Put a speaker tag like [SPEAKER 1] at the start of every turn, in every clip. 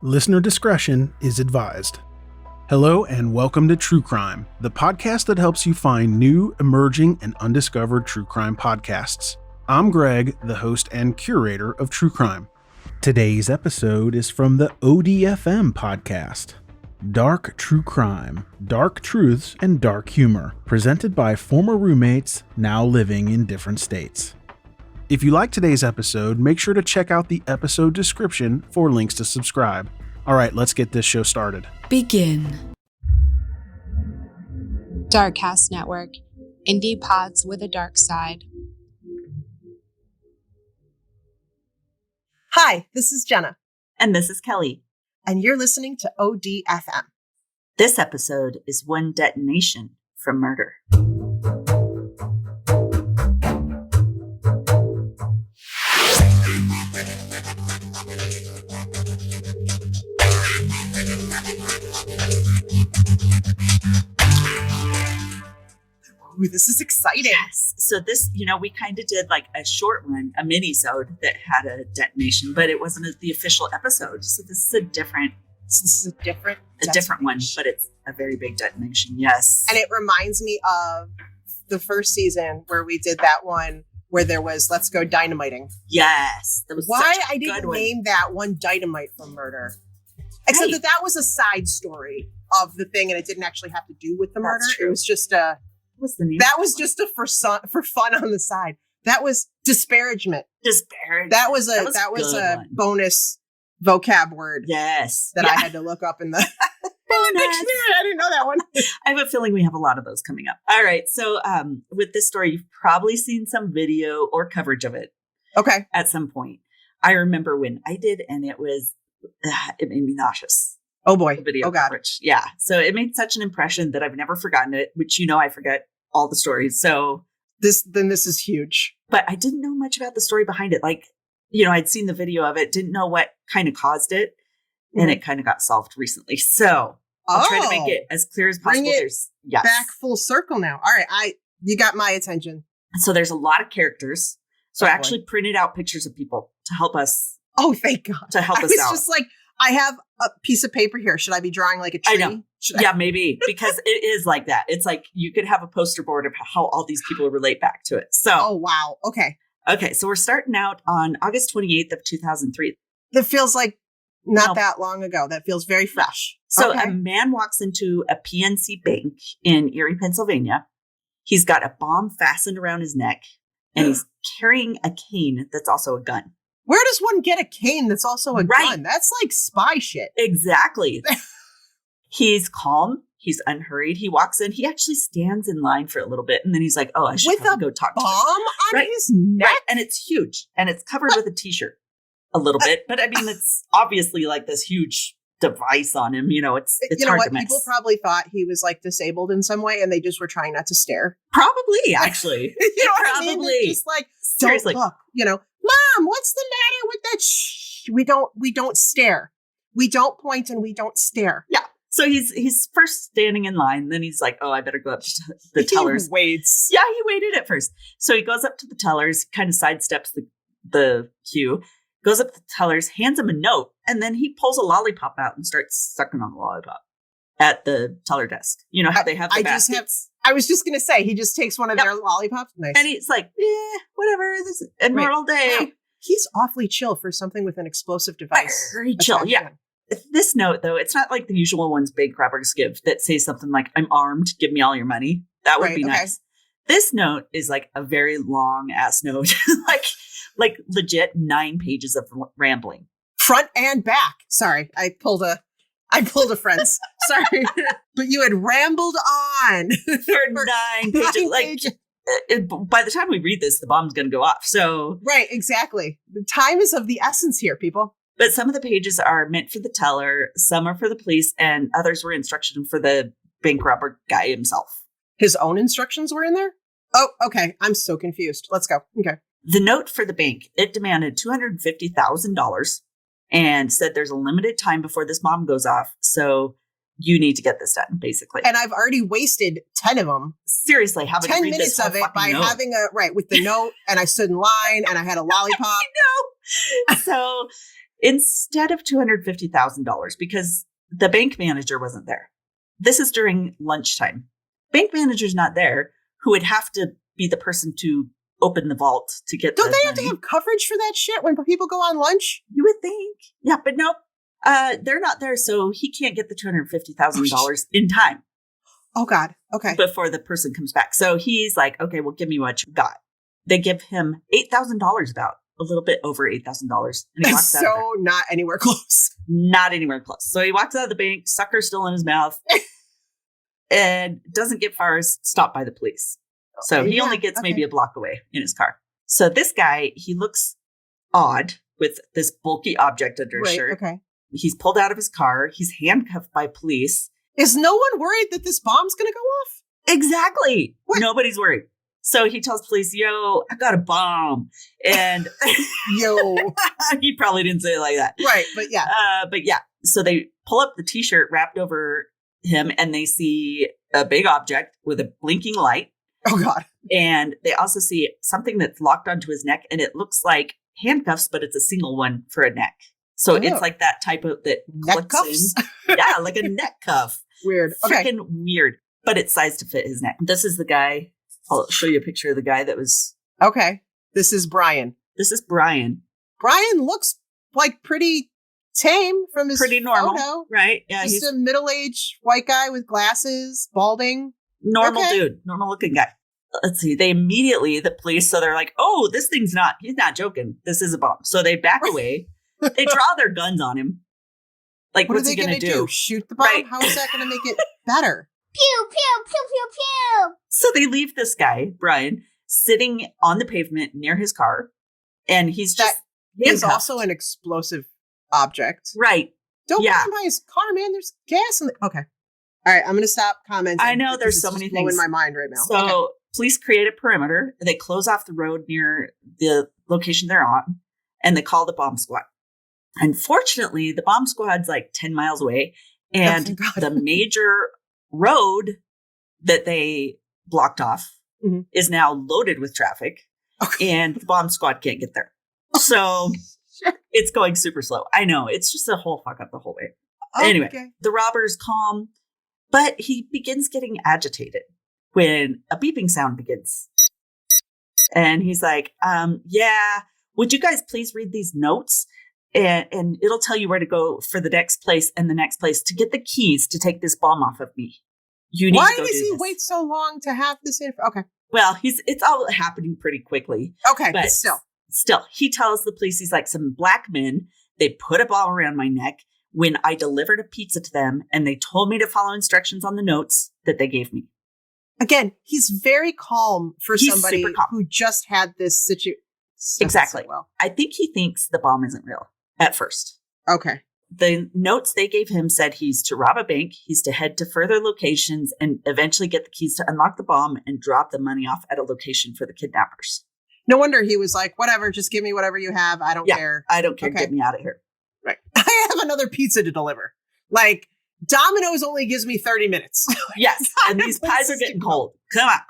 [SPEAKER 1] Listener discretion is advised. Hello and welcome to True Crime, the podcast that helps you find new, emerging, and undiscovered true crime podcasts. I'm Greg, the host and curator of True Crime. Today's episode is from the ODFM podcast, Dark True Crime, Dark Truths, and Dark Humor, presented by former roommates now living in different states. If you like today's episode, make sure to check out the episode description for links to subscribe. All right, let's get this show started.
[SPEAKER 2] Begin. Darkcast Network. Indie pods with a dark side.
[SPEAKER 3] Hi, this is Jenna.
[SPEAKER 4] And this is Kelly.
[SPEAKER 3] And you're listening to ODFM.
[SPEAKER 4] This episode is One Detonation from Murder.
[SPEAKER 3] Ooh, this is exciting.
[SPEAKER 4] Yes. So this, we kind of did like a short one, a mini-sode that had a detonation, but it wasn't the official episode. So this is a different one, but it's a very big detonation. Yes.
[SPEAKER 3] And it reminds me of the first season where we did that one where there was Let's Go Dynamiting.
[SPEAKER 4] Yes. That was
[SPEAKER 3] why
[SPEAKER 4] such a
[SPEAKER 3] I didn't
[SPEAKER 4] good
[SPEAKER 3] name that one Dynamite from Murder. Except that was a side story of the thing and it didn't actually have to do with the murder.
[SPEAKER 4] True.
[SPEAKER 3] It was just a
[SPEAKER 4] What's the name?
[SPEAKER 3] That was just a for fun on the side. That was disparagement. That was a bonus vocab word.
[SPEAKER 4] Yes.
[SPEAKER 3] That I had to look up in the dictionary. I didn't know that one.
[SPEAKER 4] I have a feeling we have a lot of those coming up. All right. So with this story, you've probably seen some video or coverage of it.
[SPEAKER 3] Okay.
[SPEAKER 4] At some point. I remember when I did, and it made me nauseous.
[SPEAKER 3] Oh boy.
[SPEAKER 4] Video coverage. Yeah. So it made such an impression that I've never forgotten it, which I forget all the stories. So
[SPEAKER 3] this is huge.
[SPEAKER 4] But I didn't know much about the story behind it. Like, I'd seen the video of it, didn't know what kind of caused it. And it kind of got solved recently. So I'll try to make it as clear as possible.
[SPEAKER 3] Bring it back full circle now. All right. You got my attention.
[SPEAKER 4] So there's a lot of characters. So I actually printed out pictures of people to help us.
[SPEAKER 3] Oh, thank God.
[SPEAKER 4] To help us out.
[SPEAKER 3] It's just like, I have a piece of paper here. Should I be drawing like a tree?
[SPEAKER 4] I know. Yeah, maybe. Because it is like that. It's like you could have a poster board of how all these people relate back to it. So.
[SPEAKER 3] Oh, wow. Okay.
[SPEAKER 4] So we're starting out on August 28th of 2003.
[SPEAKER 3] That feels like not that long ago. That feels very fresh.
[SPEAKER 4] So a man walks into a PNC bank in Erie, Pennsylvania. He's got a bomb fastened around his neck and he's carrying a cane that's also a gun.
[SPEAKER 3] Where does one get a cane that's also a gun? That's like spy shit.
[SPEAKER 4] Exactly. He's calm. He's unhurried. He walks in. He actually stands in line for a little bit. And then he's like, I should probably go talk to him.
[SPEAKER 3] Bomb on his neck?
[SPEAKER 4] Right. And it's huge. And it's covered with a t-shirt a little bit. But I mean, it's obviously like this huge device on him. It's hard to miss.
[SPEAKER 3] People probably thought he was like disabled in some way and they just were trying not to stare.
[SPEAKER 4] Probably, actually.
[SPEAKER 3] What I mean? They're just like, seriously. Don't look, Mom, what's the matter with that? Shh. We don't stare. We don't point and we don't stare.
[SPEAKER 4] Yeah. So he's first standing in line. Then he's like, I better go up to the tellers.
[SPEAKER 3] He waits.
[SPEAKER 4] Yeah, he waited at first. So he goes up to the tellers, kind of sidesteps the queue, goes up to the tellers, hands him a note, and then he pulls a lollipop out and starts sucking on the lollipop at the teller desk. You know how they have the baskets?
[SPEAKER 3] I was just going to say, he just takes one of their lollipops. Nice.
[SPEAKER 4] And he's like, whatever, this is a normal day.
[SPEAKER 3] Wow. He's awfully chill for something with an explosive device.
[SPEAKER 4] Very chill, yeah. This note, though, it's not like the usual ones bank robbers give that say something like, I'm armed, give me all your money. That would be nice. This note is like a very long-ass note. like legit 9 pages of rambling.
[SPEAKER 3] Front and back. Sorry, I pulled a friend's. Sorry. But you had rambled on.
[SPEAKER 4] For 9 pages. By the time we read this, the bomb's going to go off. So
[SPEAKER 3] right, exactly. The time is of the essence here, people.
[SPEAKER 4] But some of the pages are meant for the teller, some are for the police, and others were instruction for the bank robber guy himself.
[SPEAKER 3] His own instructions were in there? Oh, okay. I'm so confused. Let's go. Okay.
[SPEAKER 4] The note for the bank, it demanded $250,000 and said there's a limited time before this bomb goes off. So you need to get this done, basically.
[SPEAKER 3] And I've already wasted 10 of them.
[SPEAKER 4] Seriously, having
[SPEAKER 3] 10
[SPEAKER 4] to read
[SPEAKER 3] minutes
[SPEAKER 4] this
[SPEAKER 3] of it by
[SPEAKER 4] note.
[SPEAKER 3] having with the note, and I stood in line and I had a lollipop.
[SPEAKER 4] I know. So instead of $250,000 because the bank manager wasn't there. This is during lunchtime. Bank manager's not there, who would have to be the person to open the vault to get
[SPEAKER 3] Don't
[SPEAKER 4] the
[SPEAKER 3] they have to have coverage for that shit when people go on lunch?
[SPEAKER 4] You would think. Yeah, but nope. They're not there, so he can't get the $250,000 in time.
[SPEAKER 3] Oh, God. Okay.
[SPEAKER 4] Before the person comes back. So he's like, okay, well, give me what you got. They give him $8,000 about. A little bit over $8,000. And he walks out.
[SPEAKER 3] So not anywhere close.
[SPEAKER 4] Not anywhere close. So he walks out of the bank, sucker's still in his mouth, and doesn't get far as stopped by the police. So he only gets maybe a block away in his car. So this guy, he looks odd with this bulky object under his shirt.
[SPEAKER 3] Okay.
[SPEAKER 4] He's pulled out of his car. He's handcuffed by police.
[SPEAKER 3] Is no one worried that this bomb's going to go off?
[SPEAKER 4] Exactly.
[SPEAKER 3] What?
[SPEAKER 4] Nobody's worried. So he tells police, yo, I got a bomb. And
[SPEAKER 3] yo,
[SPEAKER 4] he probably didn't say it like that.
[SPEAKER 3] Right. But yeah.
[SPEAKER 4] So they pull up the t-shirt wrapped over him and they see a big object with a blinking light.
[SPEAKER 3] Oh, God.
[SPEAKER 4] And they also see something that's locked onto his neck and it looks like handcuffs, but it's a single one for a neck. So it's like that type of that
[SPEAKER 3] neck cuffs.
[SPEAKER 4] Yeah, like a neck cuff.
[SPEAKER 3] Weird. Okay.
[SPEAKER 4] Freaking weird. But it's sized to fit his neck. This is the guy. I'll show you a picture of the guy that was.
[SPEAKER 3] Okay. This is Brian.
[SPEAKER 4] Brian.
[SPEAKER 3] Brian looks like pretty tame from his
[SPEAKER 4] pretty normal,
[SPEAKER 3] photo.
[SPEAKER 4] Right? Yeah,
[SPEAKER 3] he's a middle-aged white guy with glasses, balding.
[SPEAKER 4] Normal dude, normal looking guy. Let's see. The police, so they're like, oh, he's not joking. This is a bomb. So they back away. They draw their guns on him. Like, what's he going to do?
[SPEAKER 3] Shoot the bomb? Right. How is that going to make it better?
[SPEAKER 2] Pew, pew, pew, pew, pew.
[SPEAKER 4] So they leave this guy, Brian, sitting on the pavement near his car. And he's just.
[SPEAKER 3] That is also an explosive object.
[SPEAKER 4] Right.
[SPEAKER 3] Don't put him by his car, man. There's gas in the. Okay. All right. I'm going to stop commenting.
[SPEAKER 4] I know there's so many things
[SPEAKER 3] in my mind right now.
[SPEAKER 4] So police create a perimeter. They close off the road near the location they're on. And they call the bomb squad. Unfortunately, the bomb squad's like 10 miles away. And the major road that they blocked off is now loaded with traffic. Okay. And the bomb squad can't get there. So it's going super slow. I know. It's just a whole fuck up the whole way. Okay. Anyway, the robber's calm, but he begins getting agitated when a beeping sound begins. And he's like, would you guys please read these notes? And it'll tell you where to go for the next place and the next place to get the keys to take this bomb off of me. You need
[SPEAKER 3] Why
[SPEAKER 4] to go
[SPEAKER 3] does
[SPEAKER 4] do
[SPEAKER 3] he
[SPEAKER 4] this.
[SPEAKER 3] wait so long to have this info? Okay.
[SPEAKER 4] Well, it's all happening pretty quickly.
[SPEAKER 3] Okay, but
[SPEAKER 4] still, he tells the police, he's like, some black men, they put a bomb around my neck when I delivered a pizza to them, and they told me to follow instructions on the notes that they gave me.
[SPEAKER 3] Again, he's very calm for somebody who just had this situation.
[SPEAKER 4] Exactly. Well, I think he thinks the bomb isn't real at first.
[SPEAKER 3] Okay.
[SPEAKER 4] The notes they gave him said he's to rob a bank, he's to head to further locations and eventually get the keys to unlock the bomb and drop the money off at a location for the kidnappers.
[SPEAKER 3] No wonder he was like, whatever, just give me whatever you have. I don't care.
[SPEAKER 4] I don't care. Okay. Get me out of here.
[SPEAKER 3] Right. I have another pizza to deliver. Like, Domino's only gives me 30 minutes.
[SPEAKER 4] Yes. And these pies are getting cold. Come on.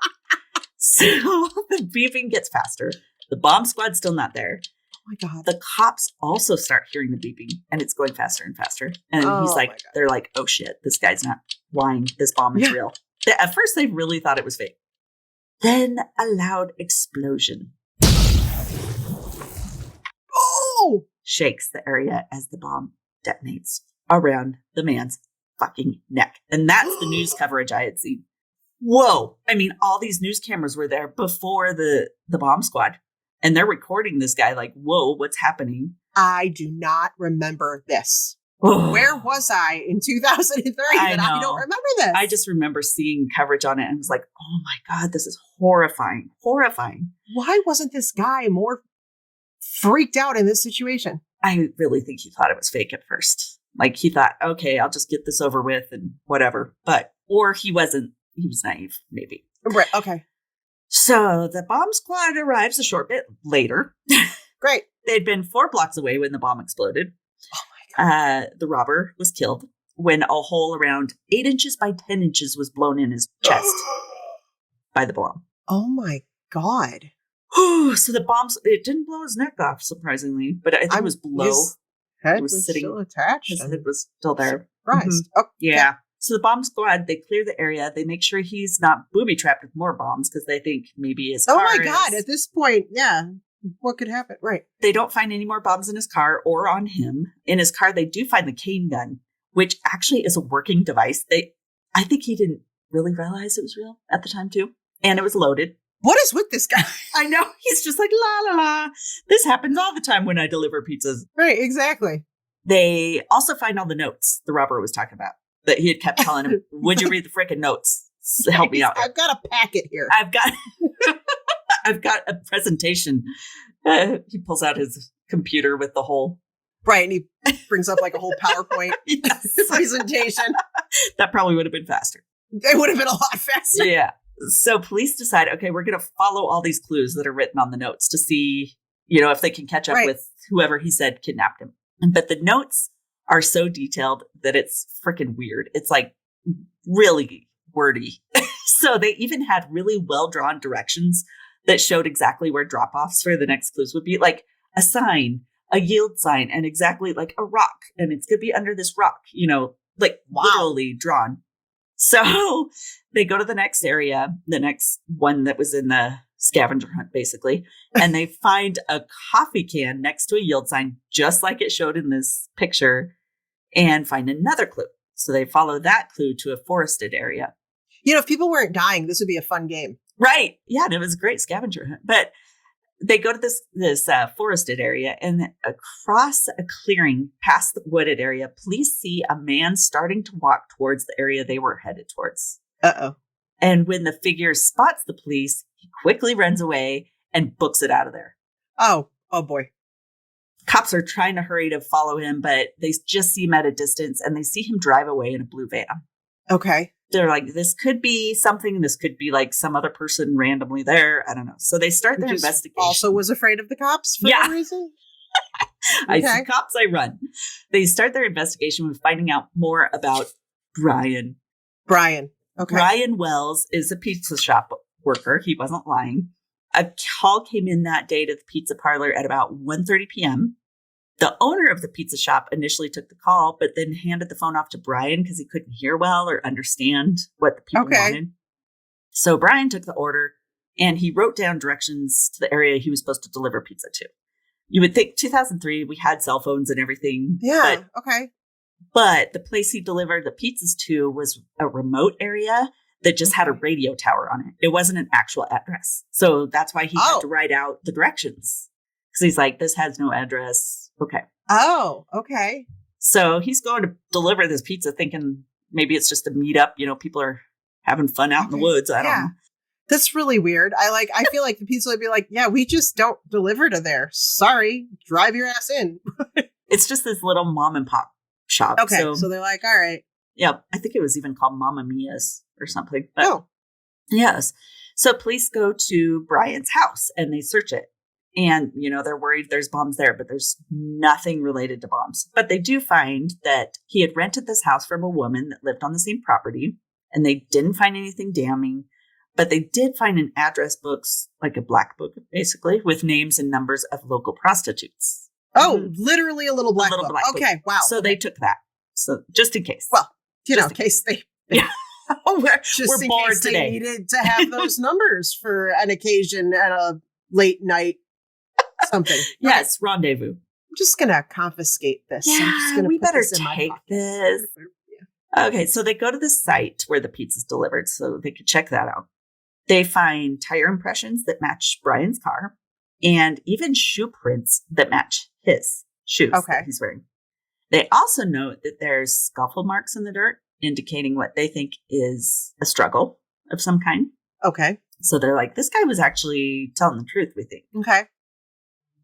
[SPEAKER 4] So the beeping gets faster. The bomb squad's still not there.
[SPEAKER 3] Oh my God.
[SPEAKER 4] The cops also start hearing the beeping and it's going faster and faster. And he's like, they're like, oh shit, this guy's not lying. This bomb is real. At first, they really thought it was fake. Then a loud explosion.
[SPEAKER 3] Oh!
[SPEAKER 4] Shakes the area as the bomb detonates around the man's fucking neck. And that's the news coverage I had seen. Whoa. I mean, all these news cameras were there before the bomb squad. And they're recording this guy like, whoa, what's happening?
[SPEAKER 3] I do not remember this. Where was I in 2003 I don't remember this?
[SPEAKER 4] I just remember seeing coverage on it and was like, oh my God, this is horrifying. Horrifying.
[SPEAKER 3] Why wasn't this guy more freaked out in this situation?
[SPEAKER 4] I really think he thought it was fake at first. Like he thought, okay, I'll just get this over with and whatever. Or he wasn't. He was naive, maybe.
[SPEAKER 3] Right. Okay.
[SPEAKER 4] So the bomb squad arrives a short bit later.
[SPEAKER 3] Great.
[SPEAKER 4] They'd been 4 blocks away when the bomb exploded.
[SPEAKER 3] Oh my God.
[SPEAKER 4] The robber was killed when a hole around 8 inches by 10 inches was blown in his chest by the bomb.
[SPEAKER 3] Oh my God.
[SPEAKER 4] So the bombs, it didn't blow his neck off, surprisingly, but I think it was below.
[SPEAKER 3] Head was still attached.
[SPEAKER 4] His head was still there.
[SPEAKER 3] Surprised.
[SPEAKER 4] Oh, yeah. So the bomb squad, they clear the area. They make sure he's not booby-trapped with more bombs because they think maybe his car
[SPEAKER 3] Oh, my God. At this point, yeah. What could happen? Right.
[SPEAKER 4] They don't find any more bombs in his car or on him. In his car, they do find the cane gun, which actually is a working device. I think he didn't really realize it was real at the time, too. And it was loaded.
[SPEAKER 3] What is with this guy?
[SPEAKER 4] I know. He's just like, la, la, la. This happens all the time when I deliver pizzas.
[SPEAKER 3] Right, exactly.
[SPEAKER 4] They also find all the notes the robber was talking about that he had kept telling him, would you read the frickin' notes? Help me out.
[SPEAKER 3] I've got a packet here.
[SPEAKER 4] I've got a presentation. He pulls out his computer with the whole.
[SPEAKER 3] Right, and he brings up like a whole PowerPoint presentation.
[SPEAKER 4] That probably would have been faster.
[SPEAKER 3] It would have been a lot faster.
[SPEAKER 4] Yeah. So police decide, okay, we're going to follow all these clues that are written on the notes to see, if they can catch up with whoever he said kidnapped him. But the notes are so detailed that it's freaking weird. It's like really wordy. So they even had really well-drawn directions that showed exactly where drop-offs for the next clues would be, like a sign, a yield sign, and exactly like a rock. And it's going to be under this rock, literally drawn. So they go to the next area, the next one that was in the scavenger hunt, basically, and they find a coffee can next to a yield sign, just like it showed in this picture, and find another clue. So they follow that clue to a forested area.
[SPEAKER 3] If people weren't dying, this would be a fun game.
[SPEAKER 4] Right. Yeah, and it was a great scavenger hunt. But they go to this forested area, and across a clearing past the wooded area, police see a man starting to walk towards the area they were headed towards.
[SPEAKER 3] Uh-oh.
[SPEAKER 4] And when the figure spots the police, he quickly runs away and books it out of there.
[SPEAKER 3] Oh boy.
[SPEAKER 4] Cops are trying to hurry to follow him, but they just see him at a distance, and they see him drive away in a blue van.
[SPEAKER 3] Okay.
[SPEAKER 4] They're like, this could be something. This could be like some other person randomly there. I don't know. So they start their investigation.
[SPEAKER 3] Also was afraid of the cops for some reason?
[SPEAKER 4] I see cops, I run. They start their investigation with finding out more about Brian.
[SPEAKER 3] Okay.
[SPEAKER 4] Brian Wells is a pizza shop worker. He wasn't lying. A call came in that day to the pizza parlor at about 1:30 p.m. The owner of the pizza shop initially took the call, but then handed the phone off to Brian because he couldn't hear well or understand what the people wanted. So Brian took the order, and he wrote down directions to the area he was supposed to deliver pizza to. You would think 2003, we had cell phones and everything.
[SPEAKER 3] Yeah, okay.
[SPEAKER 4] But the place he delivered the pizzas to was a remote area that just had a radio tower on it. It wasn't an actual address. So that's why he had to write out the directions. Because he's like, this has no address. Okay.
[SPEAKER 3] Oh, okay.
[SPEAKER 4] So he's going to deliver this pizza thinking maybe it's just a meetup. People are having fun out in the woods. I don't know.
[SPEAKER 3] That's really weird. I feel like the pizza would be like, yeah, we just don't deliver to there. Sorry. Drive your ass in.
[SPEAKER 4] It's just this little mom and pop shop.
[SPEAKER 3] Okay. So they're like, all right.
[SPEAKER 4] Yeah. I think it was even called Mama Mia's or something. But, yes. So police go to Brian's house and they search it. And, they're worried there's bombs there, but there's nothing related to bombs. But they do find that he had rented this house from a woman that lived on the same property, and they didn't find anything damning. But they did find an address book, like a black book, basically, with names and numbers of local prostitutes.
[SPEAKER 3] Oh, literally a little black book. Okay, wow.
[SPEAKER 4] So they took that. So just in case.
[SPEAKER 3] Well, in case they...
[SPEAKER 4] Yeah. we're
[SPEAKER 3] in
[SPEAKER 4] bored
[SPEAKER 3] case
[SPEAKER 4] today.
[SPEAKER 3] They needed to have those numbers for an occasion at a late night something.
[SPEAKER 4] Yes, rendezvous.
[SPEAKER 3] I'm just going to confiscate this.
[SPEAKER 4] Yeah, we better take this. Yeah. Okay, so they go to the site where the pizza's delivered so they could check that out. They find tire impressions that match Brian's car and even shoe prints that match his shoes that he's wearing. They also note that there's scuffle marks in the dirt, indicating what they think is a struggle of some kind.
[SPEAKER 3] Okay.
[SPEAKER 4] So they're like, this guy was actually telling the truth, we think.
[SPEAKER 3] Okay.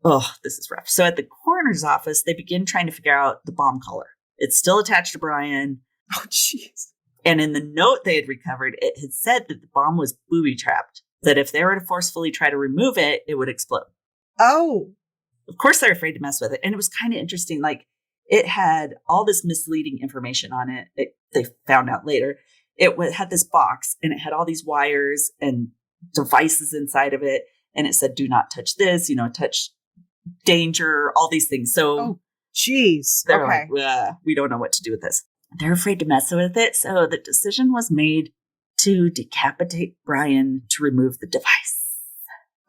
[SPEAKER 4] Oh, this is rough. So at the coroner's office, they begin trying to figure out the bomb collar. It's still attached to Brian.
[SPEAKER 3] Oh, jeez.
[SPEAKER 4] And in the note they had recovered, it had said that the bomb was booby-trapped, that if they were to forcefully try to remove it, it would explode.
[SPEAKER 3] Oh.
[SPEAKER 4] Of course, they're afraid to mess with it. And it was kind of interesting. Like, it had all this misleading information on it. They found out later. It had this box, and it had all these wires and devices inside of it. And it said, do not touch this, touch danger, all these things. So
[SPEAKER 3] Jeez.
[SPEAKER 4] They're
[SPEAKER 3] okay.
[SPEAKER 4] like, we don't know what to do with this. They're afraid to mess with it. So the decision was made to decapitate Brian to remove the device.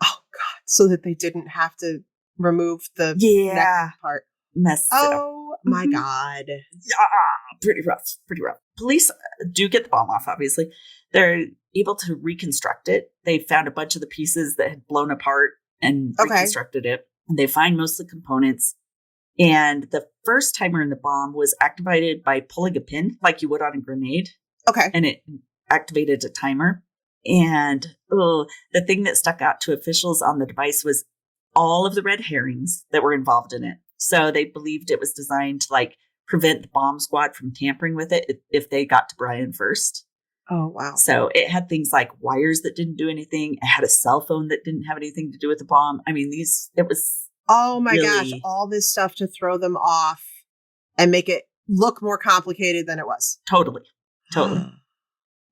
[SPEAKER 3] Oh, God. So that they didn't have to remove the neck part.
[SPEAKER 4] Mess
[SPEAKER 3] oh, my God.
[SPEAKER 4] Yeah, pretty rough. Police do get the bomb off, obviously. They're able to reconstruct it. They found a bunch of the pieces that had blown apart and reconstructed it. And they find most of the components. And the first timer in the bomb was activated by pulling a pin like you would on a grenade.
[SPEAKER 3] Okay.
[SPEAKER 4] And it activated a timer. And the thing that stuck out to officials on the device was all of the red herrings that were involved in it. So they believed it was designed to prevent the bomb squad from tampering with it if they got to Brian first.
[SPEAKER 3] Oh, wow.
[SPEAKER 4] So it had things like wires that didn't do anything. It had a cell phone that didn't have anything to do with the bomb. I mean, it was...
[SPEAKER 3] Oh, my gosh. All this stuff to throw them off and make it look more complicated than it was.
[SPEAKER 4] Totally.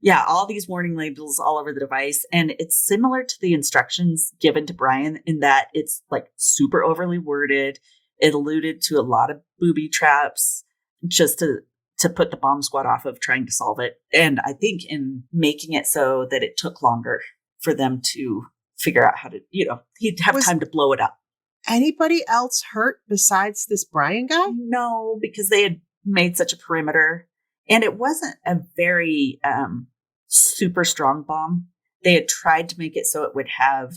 [SPEAKER 4] Yeah, all these warning labels all over the device. And it's similar to the instructions given to Brian in that it's super overly worded. It alluded to a lot of booby traps just to put the bomb squad off of trying to solve it. And I think in making it so that it took longer for them to figure out how to, he'd have time to blow it up.
[SPEAKER 3] Anybody else hurt besides this Brian guy?
[SPEAKER 4] No, because they had made such a perimeter. And it wasn't a very super strong bomb. They had tried to make it so it would have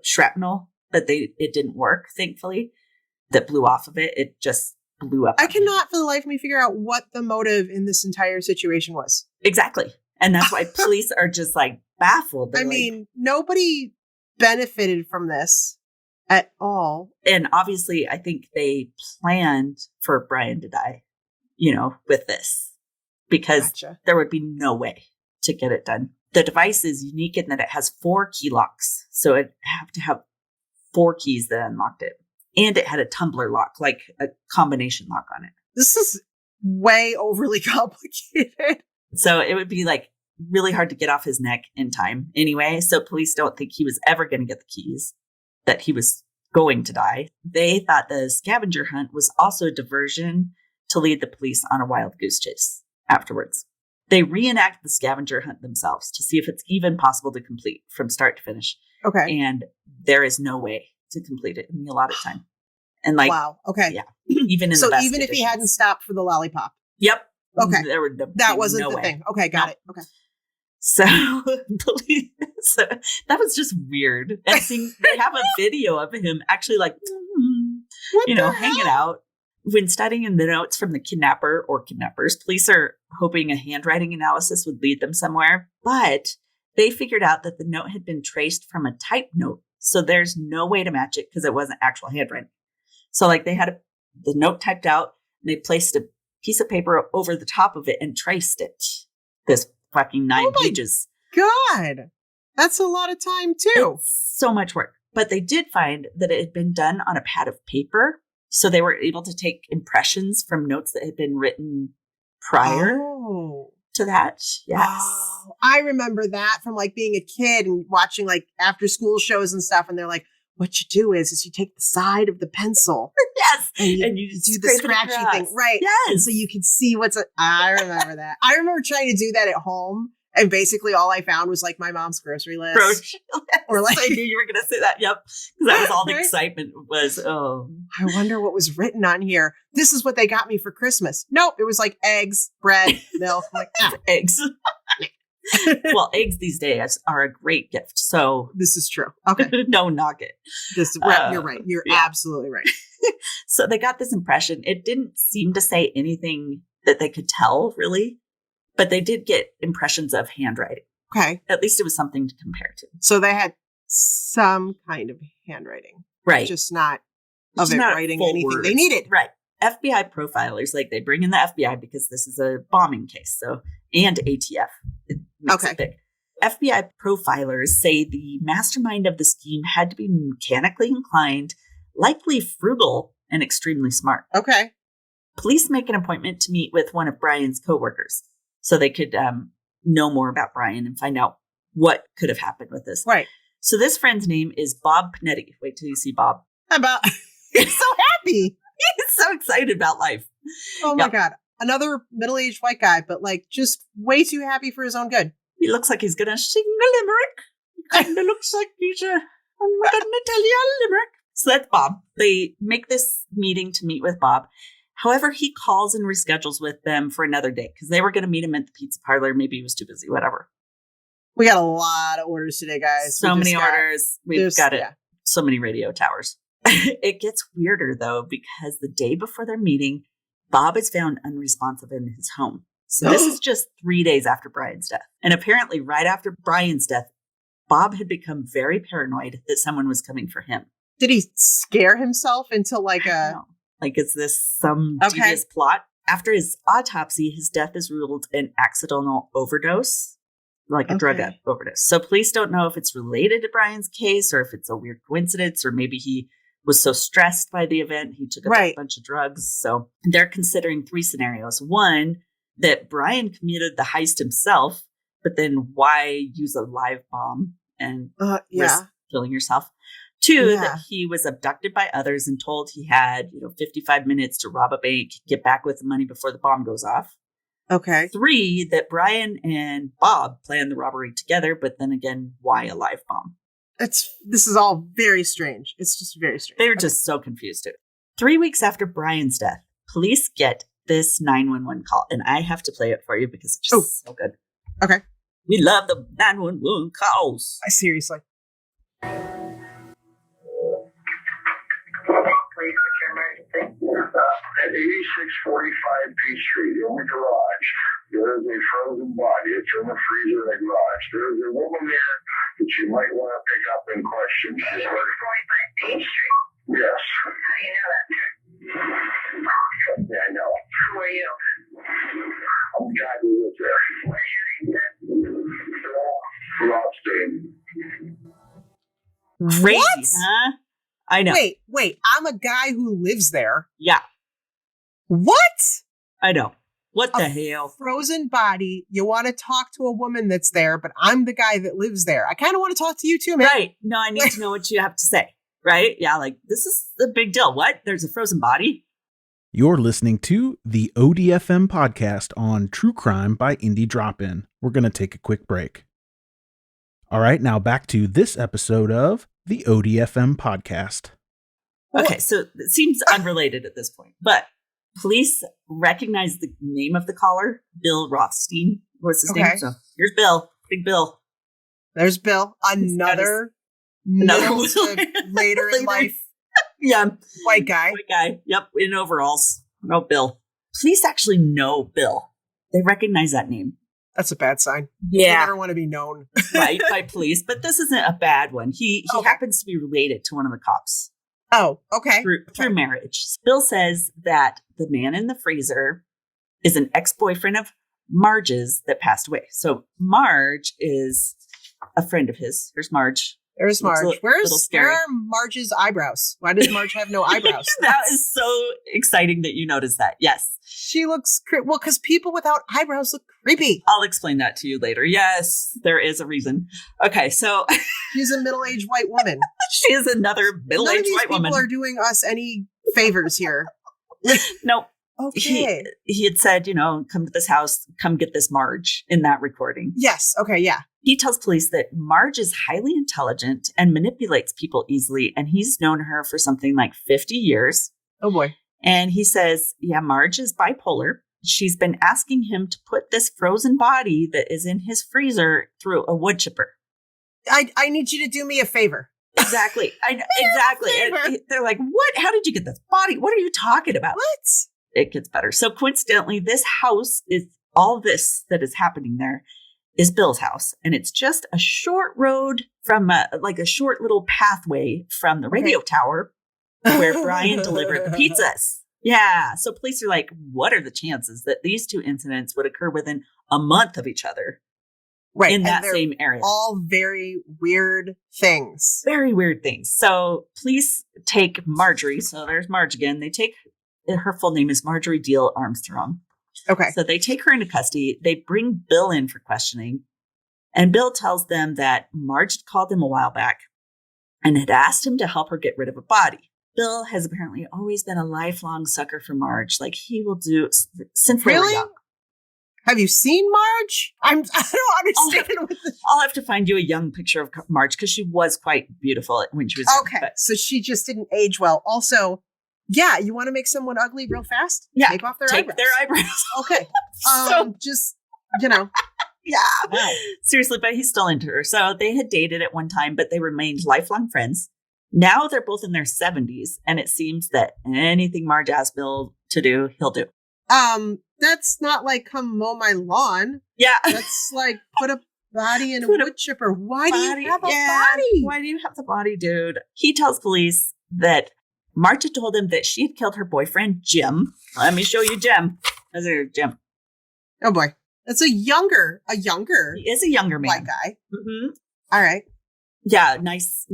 [SPEAKER 4] shrapnel, but it didn't work, thankfully. That blew off of it. It just blew up.
[SPEAKER 3] I cannot for the life of me figure out what the motive in this entire situation was.
[SPEAKER 4] Exactly. And that's why police are just baffled.
[SPEAKER 3] I mean, nobody benefited from this at all.
[SPEAKER 4] And obviously, I think they planned for Brian to die, with this, because there would be no way to get it done. The device is unique in that it has 4 key locks. So it'd have to have 4 keys that unlocked it. And it had a tumbler lock, like a combination lock on it.
[SPEAKER 3] This is way overly complicated.
[SPEAKER 4] So it would be really hard to get off his neck in time anyway. So police don't think he was ever going to get the keys, that he was going to die. They thought the scavenger hunt was also a diversion to lead the police on a wild goose chase afterwards. They reenact the scavenger hunt themselves to see if it's even possible to complete from start to finish.
[SPEAKER 3] Okay.
[SPEAKER 4] And there is no way to complete it in the allotted time. And
[SPEAKER 3] wow. Okay.
[SPEAKER 4] Yeah. Even in the best
[SPEAKER 3] even if he hadn't stopped for the lollipop.
[SPEAKER 4] Yep.
[SPEAKER 3] Okay.
[SPEAKER 4] There would
[SPEAKER 3] that wasn't
[SPEAKER 4] no
[SPEAKER 3] the
[SPEAKER 4] way.
[SPEAKER 3] thing. Okay. Got it. Okay.
[SPEAKER 4] So that was just weird. And they have a video of him actually hanging out. When studying the notes from the kidnapper or kidnappers, police are hoping a handwriting analysis would lead them somewhere. But they figured out that the note had been traced from a type note. So there's no way to match it because it wasn't actual handwriting. So they had the note typed out and they placed a piece of paper over the top of it and traced it. This fucking 9 pages.
[SPEAKER 3] God, that's a lot of time too.
[SPEAKER 4] It's so much work. But they did find that it had been done on a pad of paper. So they were able to take impressions from notes that had been written prior to that. Yes.
[SPEAKER 3] Oh, I remember that from being a kid and watching after school shows and stuff. And they're like, what you do is you take the side of the pencil.
[SPEAKER 4] Yes.
[SPEAKER 3] And you do the scratchy thing. Right.
[SPEAKER 4] Yes.
[SPEAKER 3] And so you can see I remember that. I remember trying to do that at home. And basically all I found was my mom's grocery list. Or
[SPEAKER 4] I knew you were going to say that. Yep. Because that was all the excitement was. Oh,
[SPEAKER 3] I wonder what was written on here. This is what they got me for Christmas. Nope. It was eggs, bread, milk.
[SPEAKER 4] Eggs. Well, eggs these days are a great gift. So
[SPEAKER 3] this is true. Okay.
[SPEAKER 4] No, knock it.
[SPEAKER 3] You're right. You're absolutely right.
[SPEAKER 4] So they got this impression. It didn't seem to say anything that they could tell, really. But they did get impressions of handwriting.
[SPEAKER 3] Okay.
[SPEAKER 4] At least it was something to compare to.
[SPEAKER 3] So they had some kind of handwriting.
[SPEAKER 4] Right.
[SPEAKER 3] Just not writing anything
[SPEAKER 4] words.
[SPEAKER 3] They needed.
[SPEAKER 4] Right. FBI profilers, they bring in the FBI because this is a bombing case. So, and ATF. It makes it big. FBI profilers say the mastermind of the scheme had to be mechanically inclined, likely frugal, and extremely smart.
[SPEAKER 3] Okay.
[SPEAKER 4] Police make an appointment to meet with one of Brian's coworkers so they could know more about Brian and find out what could have happened with this.
[SPEAKER 3] Right.
[SPEAKER 4] So this friend's name is Bob Panetti. Wait till you see Bob.
[SPEAKER 3] He's so happy.
[SPEAKER 4] He's so excited about life.
[SPEAKER 3] Oh my God. Another middle-aged white guy, but like just way too happy for his own good.
[SPEAKER 4] He looks like he's going to sing a limerick. He kind of looks like he's I'm going to tell you a limerick. So that's Bob. They make this meeting to meet with Bob. However, he calls and reschedules with them for another day because they were going to meet him at the pizza parlor. Maybe he was too busy, whatever.
[SPEAKER 3] We got a lot of orders today, guys.
[SPEAKER 4] So many orders. We've got it. Yeah. So many radio towers. It gets weirder, though, because the day before their meeting, Bob is found unresponsive in his home. So this is just 3 days after Brian's death. And apparently right after Brian's death, Bob had become very paranoid that someone was coming for him.
[SPEAKER 3] Did he scare himself into like
[SPEAKER 4] like, is this some devious plot? After his autopsy, his death is ruled an accidental overdose, like a drug overdose. So police don't know if it's related to Brian's case or if it's a weird coincidence, or maybe he was so stressed by the event, he took a bunch of drugs. So they're considering 3 scenarios. One, that Brian committed the heist himself, but then why use a live bomb and risk killing yourself? 2, that he was abducted by others and told he had 55 minutes to rob a bank, get back with the money before the bomb goes off.
[SPEAKER 3] Okay.
[SPEAKER 4] 3, that Brian and Bob planned the robbery together, but then again, why a live bomb?
[SPEAKER 3] This is all very strange. It's just very strange.
[SPEAKER 4] They're just so confused. 3 weeks after Brian's death, police get this 911 call, and I have to play it for you because it's just so good.
[SPEAKER 3] Okay.
[SPEAKER 4] We love the 911 calls.
[SPEAKER 3] Seriously.
[SPEAKER 5] At 8645 Peachtree, in the garage, there is a frozen body. It's in the freezer in the garage. There is a woman there that you might want to pick up and question.
[SPEAKER 6] 8645 Peachtree?
[SPEAKER 5] Yes.
[SPEAKER 6] How do you know that?
[SPEAKER 5] Yeah, I know.
[SPEAKER 6] Who are you?
[SPEAKER 5] I'm the guy who lives there.
[SPEAKER 6] What is your name, sir?
[SPEAKER 5] Phil Rothstein.
[SPEAKER 4] Crazy,
[SPEAKER 3] What?
[SPEAKER 4] huh? I know.
[SPEAKER 3] Wait. I'm a guy who lives there.
[SPEAKER 4] Yeah.
[SPEAKER 3] What?
[SPEAKER 4] I know. What the hell?
[SPEAKER 3] Frozen body. You want to talk to a woman that's there, but I'm the guy that lives there. I kind of want to talk to you too, man.
[SPEAKER 4] Right. No, I need to know what you have to say. Right? Yeah, like, this is a big deal. What? There's a frozen body?
[SPEAKER 1] You're listening to the ODFM podcast on True Crime by Indie Drop-In. We're going to take a quick break. All right, now back to this episode of the ODFM podcast.
[SPEAKER 4] Okay, so it seems unrelated at this point, but police recognize the name of the caller, Bill Rothstein. What's his name? So here's Bill, Big Bill.
[SPEAKER 3] There's Bill, another later in life.
[SPEAKER 4] Yeah.
[SPEAKER 3] White guy.
[SPEAKER 4] Yep, in overalls. No, Bill. Police actually know Bill. They recognize that name.
[SPEAKER 3] That's a bad sign.
[SPEAKER 4] Yeah.
[SPEAKER 3] You never want to be known.
[SPEAKER 4] Right, by police. But this isn't a bad one. He happens to be related to one of the cops.
[SPEAKER 3] Oh, okay.
[SPEAKER 4] Through marriage. Bill says that the man in the freezer is an ex-boyfriend of Marge's that passed away. So Marge is a friend of his. Here's Marge.
[SPEAKER 3] There's Marge. Where are Marge's eyebrows? Why does Marge have no eyebrows?
[SPEAKER 4] That is so exciting that you noticed that. Yes.
[SPEAKER 3] She looks well, because people without eyebrows look creepy.
[SPEAKER 4] I'll explain that to you later. Yes, there is a reason. Okay, so
[SPEAKER 3] she's a middle-aged white woman.
[SPEAKER 4] She is another middle-aged white woman.
[SPEAKER 3] None of these people are doing us any favors here.
[SPEAKER 4] No.
[SPEAKER 3] Okay.
[SPEAKER 4] He had said, come to this house, come get this Marge in that recording.
[SPEAKER 3] Yes. Okay. Yeah.
[SPEAKER 4] He tells police that Marge is highly intelligent and manipulates people easily, and he's known her for something like 50 years.
[SPEAKER 3] Oh, boy.
[SPEAKER 4] And he says, Marge is bipolar. She's been asking him to put this frozen body that is in his freezer through a wood chipper.
[SPEAKER 3] I need you to do me a favor.
[SPEAKER 4] Exactly. Exactly. And they're like, what? How did you get this body? What are you talking about?
[SPEAKER 3] What?
[SPEAKER 4] It gets better. So coincidentally, this house is all this that is happening there is Bill's house. And it's just a short road from a short little pathway from the radio tower where Brian delivered the pizzas. Yeah. So police are like, what are the chances that these two incidents would occur within a month of each other?
[SPEAKER 3] Right.
[SPEAKER 4] In that same area.
[SPEAKER 3] All very weird things.
[SPEAKER 4] Very weird things. So police take Marjorie. So there's Marge again. They take, her full name is Marjorie Deal Armstrong.
[SPEAKER 3] Okay.
[SPEAKER 4] So they take her into custody. They bring Bill in for questioning. And Bill tells them that Marge had called him a while back and had asked him to help her get rid of a body. Bill has apparently always been a lifelong sucker for Marge. Like he will do since they were
[SPEAKER 3] Really?
[SPEAKER 4] young.
[SPEAKER 3] Have you seen Marge? I don't understand.
[SPEAKER 4] I'll have to find you a young picture of Marge because she was quite beautiful when she was young.
[SPEAKER 3] Okay, so she just didn't age well. Also, yeah, you want to make someone ugly real fast?
[SPEAKER 4] Yeah,
[SPEAKER 3] take off their eyebrows. Okay, just
[SPEAKER 4] yeah.
[SPEAKER 3] Wow.
[SPEAKER 4] Seriously, but he's still into her. So they had dated at one time, but they remained lifelong friends. Now they're both in their 70s, and it seems that anything Marge asks Bill to do, he'll do.
[SPEAKER 3] That's not like come mow my lawn.
[SPEAKER 4] Yeah.
[SPEAKER 3] That's like put a body in a wood chipper. Why do you have a body?
[SPEAKER 4] Why do you have the body, dude? He tells police that Marge had told him that she had killed her boyfriend, Jim. Let me show you Jim. There's Jim.
[SPEAKER 3] Oh boy. That's a younger.
[SPEAKER 4] He is a younger man.
[SPEAKER 3] White guy.
[SPEAKER 4] Mm-hmm.
[SPEAKER 3] All right.
[SPEAKER 4] Yeah. Nice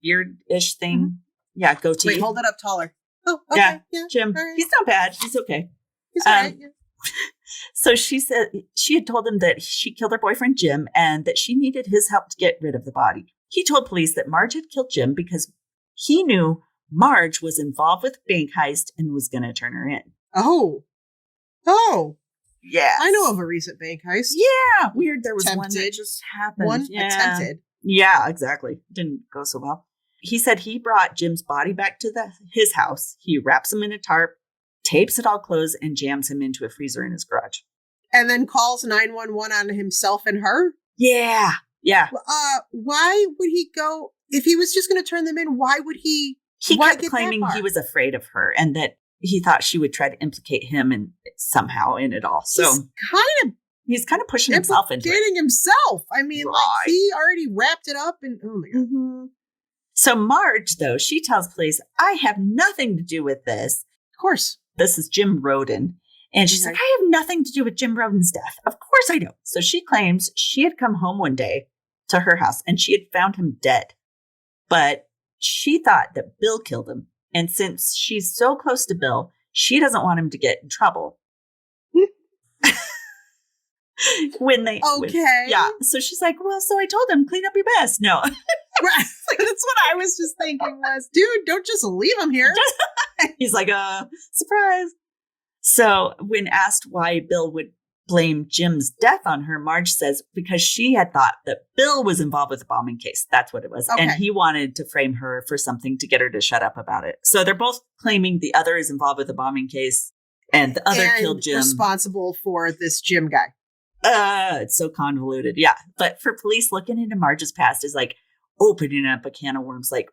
[SPEAKER 4] beard-ish thing. Mm-hmm. Yeah. Goatee.
[SPEAKER 3] Wait, hold it up taller. Oh, okay. Yeah.
[SPEAKER 4] Jim.
[SPEAKER 3] Right.
[SPEAKER 4] He's not bad. He's okay.
[SPEAKER 3] He's all right. Yeah.
[SPEAKER 4] So she said she had told him that she killed her boyfriend, Jim, and that she needed his help to get rid of the body. He told police that Marge had killed Jim because he knew Marge was involved with bank heist and was going to turn her in.
[SPEAKER 3] Oh.
[SPEAKER 4] Yeah.
[SPEAKER 3] I know of a recent bank heist.
[SPEAKER 4] Yeah. Weird. There was one that just happened.
[SPEAKER 3] Attempted.
[SPEAKER 4] Yeah, exactly. Didn't go so well. He said he brought Jim's body back to his house. He wraps him in a tarp, tapes it all closed, and jams him into a freezer in his garage.
[SPEAKER 3] And then calls 911 on himself and her?
[SPEAKER 4] Yeah. Yeah.
[SPEAKER 3] Why would he go? If he was just going to turn them in, why would he?
[SPEAKER 4] He kept claiming he was afraid of her and that he thought she would try to implicate him somehow in it all. So he's kind of pushing himself into it.
[SPEAKER 3] Implicating himself. I mean, like he already wrapped it up and oh my God.
[SPEAKER 4] Mm-hmm. So Marge, though, she tells police, I have nothing to do with this.
[SPEAKER 3] Of course.
[SPEAKER 4] This is Jim Roden. And she's like, I have nothing to do with Jim Roden's death. Of course I don't. So she claims she had come home one day to her house and she had found him dead. But she thought that Bill killed him. And since she's so close to Bill, she doesn't want him to get in trouble. Yeah. So she's like, well, so I told him, clean up your mess. No.
[SPEAKER 3] Right. Like, that's what I was just thinking was, dude, don't just leave him here.
[SPEAKER 4] He's like, surprise. So when asked why Bill would blame Jim's death on her, Marge says because she had thought that Bill was involved with the bombing case. That's what it was. Okay. And he wanted to frame her for something to get her to shut up about it. So they're both claiming the other is involved with the bombing case and the other killed Jim.
[SPEAKER 3] Responsible for this Jim guy.
[SPEAKER 4] It's so convoluted. Yeah. But for police, looking into Marge's past is like opening up a can of worms. Like,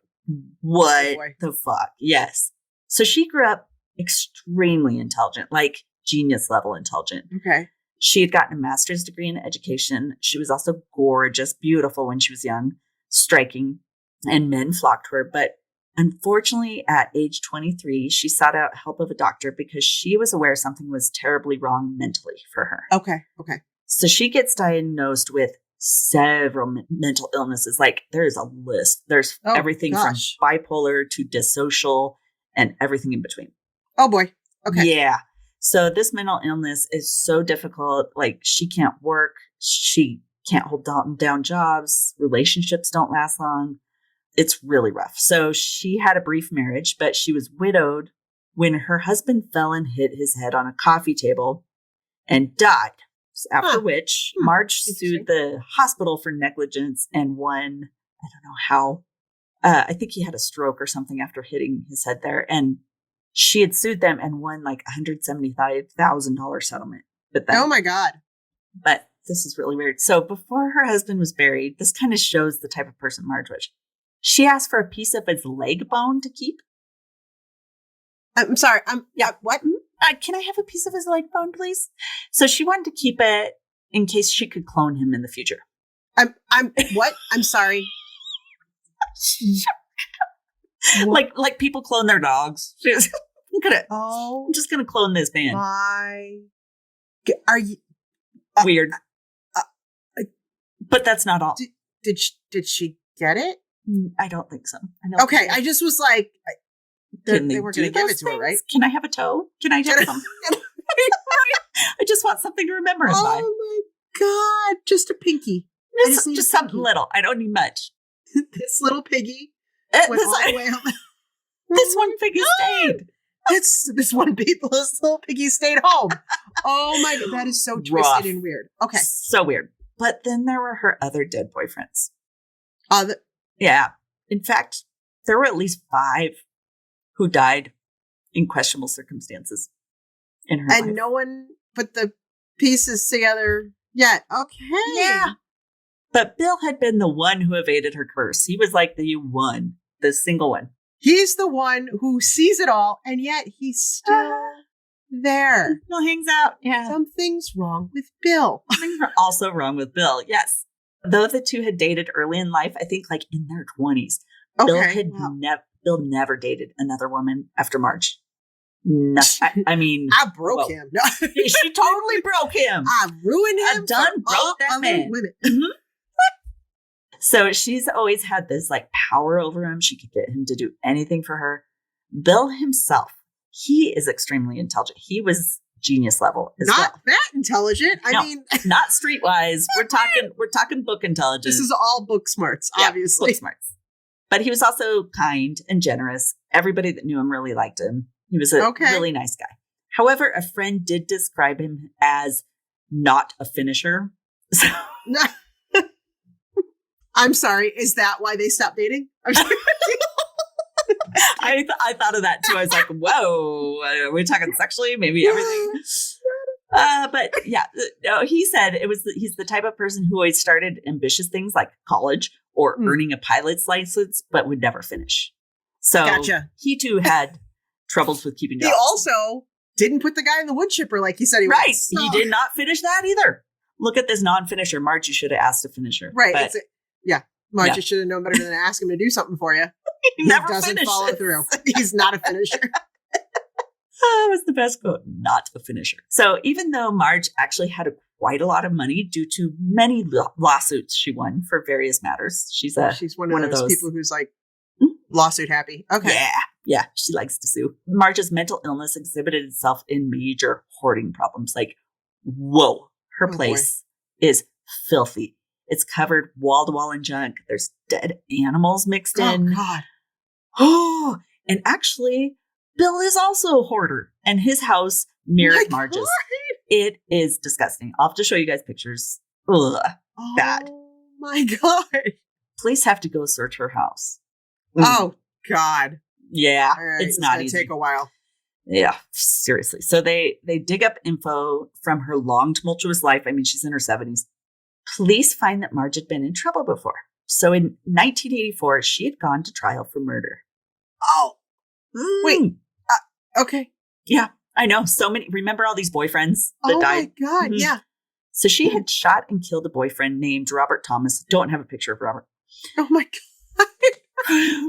[SPEAKER 4] what the fuck? Yes. So she grew up extremely intelligent, like genius level intelligent.
[SPEAKER 3] Okay.
[SPEAKER 4] She had gotten a master's degree in education. She was also gorgeous, beautiful when she was young, striking, and men flocked to her. But unfortunately, at age 23, she sought out help of a doctor because she was aware something was terribly wrong mentally for her.
[SPEAKER 3] Okay.
[SPEAKER 4] So she gets diagnosed with several mental illnesses. Like there's a list. There's everything from bipolar to dissocial and everything in between.
[SPEAKER 3] Oh boy. Okay.
[SPEAKER 4] Yeah. So this mental illness is so difficult. Like she can't work. She can't hold down jobs. Relationships don't last long. It's really rough. So she had a brief marriage, but she was widowed when her husband fell and hit his head on a coffee table and died. After which Marge sued the hospital for negligence and won, I don't know how, I think he had a stroke or something after hitting his head there. And she had sued them and won like $175,000 settlement with them.
[SPEAKER 3] Oh my God.
[SPEAKER 4] But this is really weird. So before her husband was buried, this kind of shows the type of person Marge was. She asked for a piece of his leg bone to keep.
[SPEAKER 3] I'm sorry. What?
[SPEAKER 4] Can I have a piece of his leg bone, please? So she wanted to keep it in case she could clone him in the future.
[SPEAKER 3] I'm what? I'm sorry.
[SPEAKER 4] like people clone their dogs. Look at it.
[SPEAKER 3] Oh,
[SPEAKER 4] I'm just gonna clone this man.
[SPEAKER 3] Are you
[SPEAKER 4] weird? But that's not all.
[SPEAKER 3] Did she get it?
[SPEAKER 4] I don't think so.
[SPEAKER 3] Okay, I just was like, they were going to give it to her, right?
[SPEAKER 4] Can I have a toe? Can I have something? I just want something to remember him by.
[SPEAKER 3] Oh my God, just a pinky.
[SPEAKER 4] Just something little. I don't need much.
[SPEAKER 3] This little piggy went all the way up.
[SPEAKER 4] This one piggy stayed.
[SPEAKER 3] This little piggy stayed home. Oh my God, that is so twisted
[SPEAKER 4] Rough.
[SPEAKER 3] and weird. Okay.
[SPEAKER 4] So weird. But then there were her other dead boyfriends.
[SPEAKER 3] The,
[SPEAKER 4] Yeah. In fact, there were at least 5 who died in questionable circumstances in her life.
[SPEAKER 3] and no one put the pieces together yet. Okay.
[SPEAKER 4] Yeah. But Bill had been the one who evaded her curse. He was like the one, the single one.
[SPEAKER 3] He's the one who sees it all, and yet he's still there.
[SPEAKER 4] Bill hangs out. Yeah.
[SPEAKER 3] Something's wrong with Bill.
[SPEAKER 4] Things were also wrong with Bill. Yes. Though the two had dated early in life, I think like in their 20s,
[SPEAKER 3] Okay.
[SPEAKER 4] Bill never dated another woman after Marge. No, I mean,
[SPEAKER 3] I broke
[SPEAKER 4] whoa.
[SPEAKER 3] him. No.
[SPEAKER 4] She totally broke him.
[SPEAKER 3] I ruined him.
[SPEAKER 4] I done
[SPEAKER 3] for
[SPEAKER 4] broke
[SPEAKER 3] all
[SPEAKER 4] that
[SPEAKER 3] other
[SPEAKER 4] man.
[SPEAKER 3] Women.
[SPEAKER 4] So she's always had this like power over him. She could get him to do anything for her. Bill himself, he is extremely intelligent. He was genius level as
[SPEAKER 3] Not
[SPEAKER 4] well.
[SPEAKER 3] that intelligent. I
[SPEAKER 4] No.
[SPEAKER 3] mean,
[SPEAKER 4] Not streetwise. We're talking book intelligence.
[SPEAKER 3] this is all book smarts,
[SPEAKER 4] Yeah,
[SPEAKER 3] obviously.
[SPEAKER 4] book smarts. But he was also kind and generous. Everybody that knew him really liked him. He was a
[SPEAKER 3] Okay.
[SPEAKER 4] really nice guy. However, a friend did describe him as not a finisher. So
[SPEAKER 3] I'm sorry. Is that why they stopped dating? I'm sorry.
[SPEAKER 4] I thought of that too. I was like, whoa, are we talking sexually? Maybe everything. But yeah, no, he said he's the type of person who always started ambitious things like college or earning a pilot's license, but would never finish. So
[SPEAKER 3] Gotcha.
[SPEAKER 4] he too had troubles with keeping
[SPEAKER 3] He
[SPEAKER 4] jobs.
[SPEAKER 3] also didn't put the guy in the wood chipper like he said he
[SPEAKER 4] Right.
[SPEAKER 3] would. So-
[SPEAKER 4] He did not finish that either. Look at this non-finisher. Marge, you should have asked a finisher.
[SPEAKER 3] Right.
[SPEAKER 4] But
[SPEAKER 3] Marge,
[SPEAKER 4] Yeah.
[SPEAKER 3] you should have known better than to ask him to do something for you.
[SPEAKER 4] he
[SPEAKER 3] He
[SPEAKER 4] never
[SPEAKER 3] doesn't
[SPEAKER 4] finishes.
[SPEAKER 3] follow through. He's not a finisher.
[SPEAKER 4] That was the best quote. Not a finisher. So even though Marge actually had quite a lot of money due to many lawsuits she won for various matters, she's
[SPEAKER 3] She's one of those people who's like lawsuit happy. Okay.
[SPEAKER 4] Yeah, she likes to sue. Marge's mental illness exhibited itself in major hoarding problems. Like, whoa, her
[SPEAKER 3] Oh,
[SPEAKER 4] place is filthy. It's covered wall to wall in junk. There's dead animals mixed
[SPEAKER 3] Oh,
[SPEAKER 4] in.
[SPEAKER 3] God.
[SPEAKER 4] Oh, and actually, Bill is also a hoarder, and his house mirrored
[SPEAKER 3] My
[SPEAKER 4] Marge's.
[SPEAKER 3] God.
[SPEAKER 4] It is disgusting. I'll have to show you guys pictures. Ugh. Bad.
[SPEAKER 3] Oh, my God.
[SPEAKER 4] Police have to go search her house.
[SPEAKER 3] Oh, God.
[SPEAKER 4] Yeah,
[SPEAKER 3] All right.
[SPEAKER 4] it's not
[SPEAKER 3] gonna
[SPEAKER 4] easy.
[SPEAKER 3] take a while.
[SPEAKER 4] Yeah, seriously. So they dig up info from her long, tumultuous life. I mean, she's in her 70s. Police find that Marge had been in trouble before. So in 1984, she had gone to trial for murder.
[SPEAKER 3] Oh, wait. Okay.
[SPEAKER 4] Yeah, I know. So many. Remember all these boyfriends that
[SPEAKER 3] Oh,
[SPEAKER 4] died?
[SPEAKER 3] my God.
[SPEAKER 4] Mhm.
[SPEAKER 3] Yeah.
[SPEAKER 4] So she had shot and killed a boyfriend named Robert Thomas. Don't have a picture of Robert.
[SPEAKER 3] Oh, my God.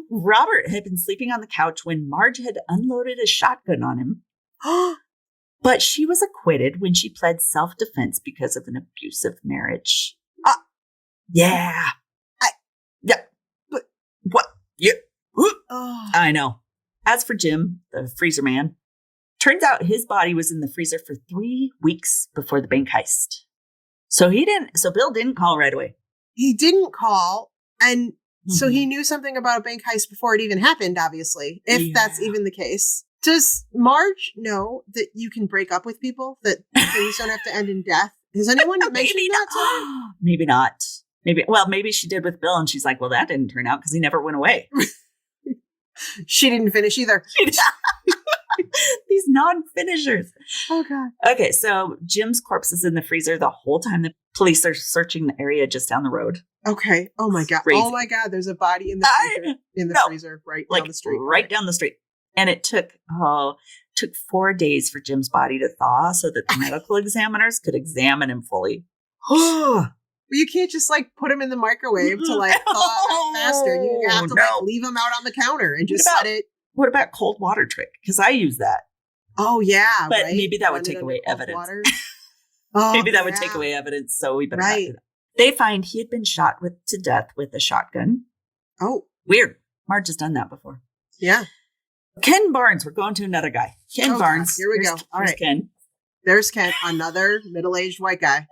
[SPEAKER 4] Robert had been sleeping on the couch when Marge had unloaded a shotgun on him. But she was acquitted when she pled self-defense because of an abusive marriage. Yeah. But what? Yeah.
[SPEAKER 3] Oh.
[SPEAKER 4] I know. As for Jim, the freezer man, turns out his body was in the freezer for 3 weeks before the bank heist. So Bill didn't call right away.
[SPEAKER 3] He didn't call, and so
[SPEAKER 4] Mhm.
[SPEAKER 3] he knew something about a bank heist before it even happened, obviously, if that's
[SPEAKER 4] Yeah.
[SPEAKER 3] even the case. Does Marge know that you can break up with people, that things don't have to end in death? Has anyone mentioned
[SPEAKER 4] Maybe
[SPEAKER 3] that to her?
[SPEAKER 4] not. Maybe not. Maybe she did with Bill, and she's like, well, that didn't turn out because he never went away.
[SPEAKER 3] She didn't finish either.
[SPEAKER 4] These non-finishers.
[SPEAKER 3] Oh, God.
[SPEAKER 4] Okay, so Jim's corpse is in the freezer the whole time the police are searching the area just down the road.
[SPEAKER 3] Okay. Oh, my God.
[SPEAKER 4] Crazy.
[SPEAKER 3] Oh, my God. There's a body in the freezer right
[SPEAKER 4] Like
[SPEAKER 3] down the street.
[SPEAKER 4] right down the street. And it took 4 days for Jim's body to thaw so that the medical examiners could examine him fully.
[SPEAKER 3] But you can't just like put him in the microwave to like thaw it out faster. You have to like leave him out on the counter and just let it.
[SPEAKER 4] What about cold water trick? Because I use that.
[SPEAKER 3] Oh, yeah.
[SPEAKER 4] But
[SPEAKER 3] right?
[SPEAKER 4] maybe that would
[SPEAKER 3] Run it
[SPEAKER 4] take
[SPEAKER 3] under
[SPEAKER 4] away
[SPEAKER 3] cold
[SPEAKER 4] evidence.
[SPEAKER 3] water. Oh,
[SPEAKER 4] Maybe that would
[SPEAKER 3] yeah.
[SPEAKER 4] take away evidence, so we better not
[SPEAKER 3] Right.
[SPEAKER 4] do that. They find he had been shot to death with a shotgun.
[SPEAKER 3] Oh,
[SPEAKER 4] Weird. Marge has done that before.
[SPEAKER 3] yeah.
[SPEAKER 4] Ken Barnes. We're going to another guy. Ken
[SPEAKER 3] Oh,
[SPEAKER 4] Barnes.
[SPEAKER 3] God. Here we go. All
[SPEAKER 4] Here's
[SPEAKER 3] right.
[SPEAKER 4] Ken.
[SPEAKER 3] There's Kent, another middle-aged white guy.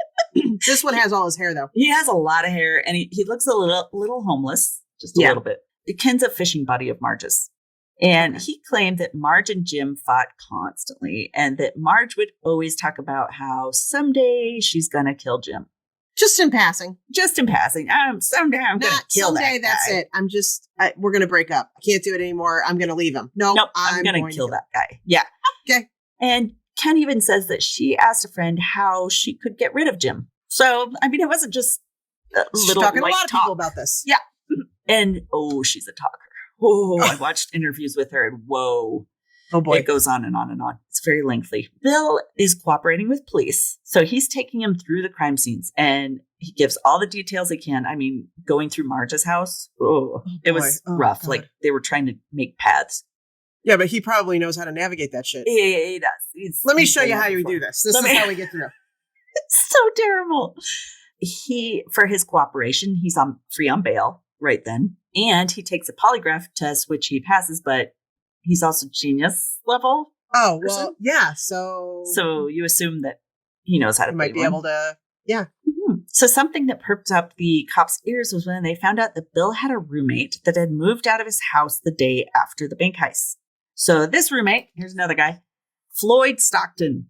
[SPEAKER 3] This one has all his hair, though.
[SPEAKER 4] He has a lot of hair, and he looks a little homeless, just a
[SPEAKER 3] Yeah.
[SPEAKER 4] little bit. Ken's a fishing buddy of Marge's. And he claimed that Marge and Jim fought constantly and that Marge would always talk about how someday she's going to kill Jim.
[SPEAKER 3] Just in passing.
[SPEAKER 4] Just in passing. Someday I'm going to kill that guy.
[SPEAKER 3] That's it. We're going to break up. I can't do it anymore. I'm going to leave him. Nope,
[SPEAKER 4] I'm going to kill that guy. Yeah.
[SPEAKER 3] Okay.
[SPEAKER 4] And Ken even says that she asked a friend how she could get rid of Jim. So, I mean, it wasn't just a little
[SPEAKER 3] talking
[SPEAKER 4] light
[SPEAKER 3] to a lot of
[SPEAKER 4] talk.
[SPEAKER 3] people about this.
[SPEAKER 4] Yeah. And, she's a talker. Oh, I watched interviews with her and whoa.
[SPEAKER 3] Oh boy.
[SPEAKER 4] It goes on and on and on. It's very lengthy. Bill is cooperating with police. So he's taking him through the crime scenes and he gives all the details he can. I mean, going through Marge's house. It was rough.
[SPEAKER 3] God.
[SPEAKER 4] Like they were trying to make paths.
[SPEAKER 3] Yeah, but he probably knows how to navigate that shit.
[SPEAKER 4] He does.
[SPEAKER 3] Let me show you how you do this. This is how we get through.
[SPEAKER 4] It's so terrible. For his cooperation, he's free on bail right then. And he takes a polygraph test, which he passes, but he's also genius level.
[SPEAKER 3] Oh,
[SPEAKER 4] person.
[SPEAKER 3] well, yeah. So
[SPEAKER 4] you assume that he knows how to
[SPEAKER 3] he might be
[SPEAKER 4] one.
[SPEAKER 3] able to, yeah.
[SPEAKER 4] Mm-hmm. So something that perked up the cops' ears was when they found out that Bill had a roommate that had moved out of his house the day after the bank heist. So this roommate, here's another guy, Floyd Stockton.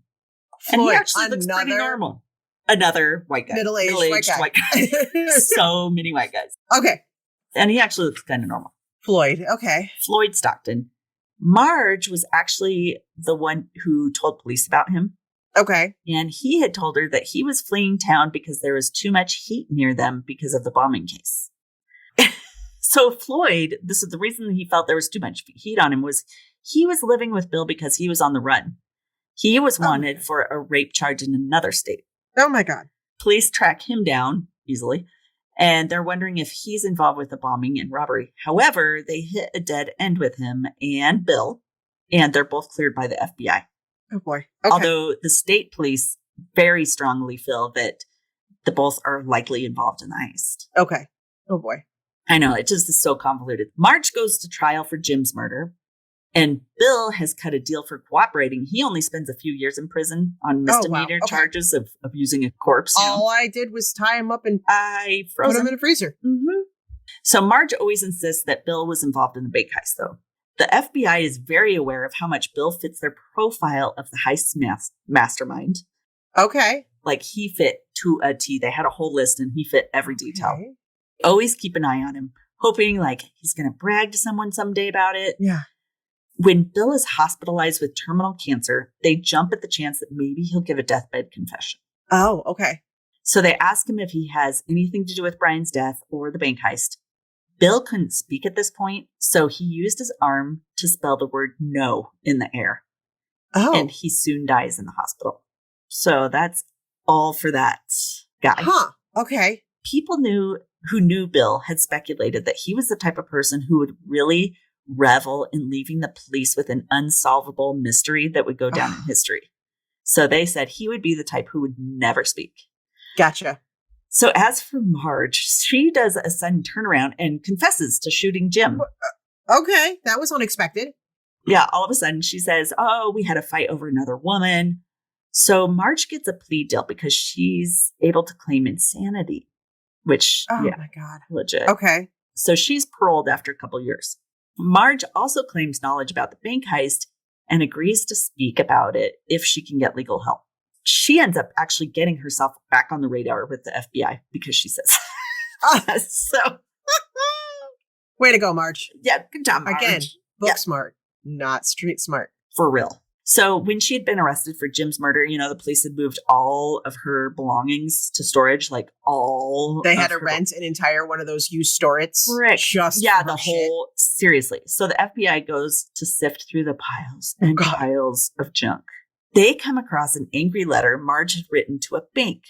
[SPEAKER 4] And he actually looks pretty normal. Another white guy.
[SPEAKER 3] Middle-aged white guy.
[SPEAKER 4] So many white guys.
[SPEAKER 3] Okay.
[SPEAKER 4] And he actually looks kind of normal.
[SPEAKER 3] Floyd. Okay.
[SPEAKER 4] Floyd Stockton. Marge was actually the one who told police about him.
[SPEAKER 3] Okay.
[SPEAKER 4] And he had told her that he was fleeing town because there was too much heat near them because of the bombing case. So Floyd, this is the reason he felt there was too much heat on him, was he was living with Bill because he was on the run. He was wanted for a rape charge in another state.
[SPEAKER 3] Oh my God.
[SPEAKER 4] Police track him down easily, and they're wondering if he's involved with the bombing and robbery. However, they hit a dead end with him and Bill, and they're both cleared by the FBI.
[SPEAKER 3] Oh boy. Okay.
[SPEAKER 4] Although the state police very strongly feel that the both are likely involved in the heist.
[SPEAKER 3] Okay. Oh boy.
[SPEAKER 4] I know, it just is so convoluted. Marge goes to trial for Jim's murder, and Bill has cut a deal for cooperating. He only spends a few years in prison on misdemeanor charges of abusing a corpse.
[SPEAKER 3] All I did was tie him up and put him in a freezer.
[SPEAKER 4] Mm-hmm. So Marge always insists that Bill was involved in the bank heist, though. The FBI is very aware of how much Bill fits their profile of the heist mastermind.
[SPEAKER 3] Okay.
[SPEAKER 4] Like he fit to a T. They had a whole list and he fit every detail.
[SPEAKER 3] Okay.
[SPEAKER 4] Always keep an eye on him, hoping like he's going to brag to someone someday about it.
[SPEAKER 3] Yeah.
[SPEAKER 4] When Bill is hospitalized with terminal cancer, they jump at the chance that maybe he'll give a deathbed confession.
[SPEAKER 3] Oh, okay.
[SPEAKER 4] So they ask him if he has anything to do with Brian's death or the bank heist. Bill couldn't speak at this point, so he used his arm to spell the word no in the air.
[SPEAKER 3] Oh.
[SPEAKER 4] And he soon dies in the hospital. So that's all for that guy.
[SPEAKER 3] Huh. Okay.
[SPEAKER 4] People who knew Bill had speculated that he was the type of person who would really revel in leaving the police with an unsolvable mystery that would go down in history. So they said he would be the type who would never speak.
[SPEAKER 3] Gotcha.
[SPEAKER 4] So as for Marge, she does a sudden turnaround and confesses to shooting Jim.
[SPEAKER 3] Okay. That was unexpected.
[SPEAKER 4] Yeah, all of a sudden she says, we had a fight over another woman. So Marge gets a plea deal because she's able to claim insanity, which,
[SPEAKER 3] my God.
[SPEAKER 4] Legit.
[SPEAKER 3] Okay.
[SPEAKER 4] So she's paroled after a couple years. Marge also claims knowledge about the bank heist and agrees to speak about it if she can get legal help. She ends up actually getting herself back on the radar with the FBI because she says. So.
[SPEAKER 3] Way to go, Marge.
[SPEAKER 4] Yeah, good job, Marge.
[SPEAKER 3] Again, book smart, not street smart.
[SPEAKER 4] For real. So when she had been arrested for Jim's murder, the police had moved all of her belongings to storage, like all.
[SPEAKER 3] They had to rent an entire one of those used storages.
[SPEAKER 4] Just the whole, seriously. So the FBI goes to sift through the piles and piles of junk. They come across an angry letter Marge had written to a bank.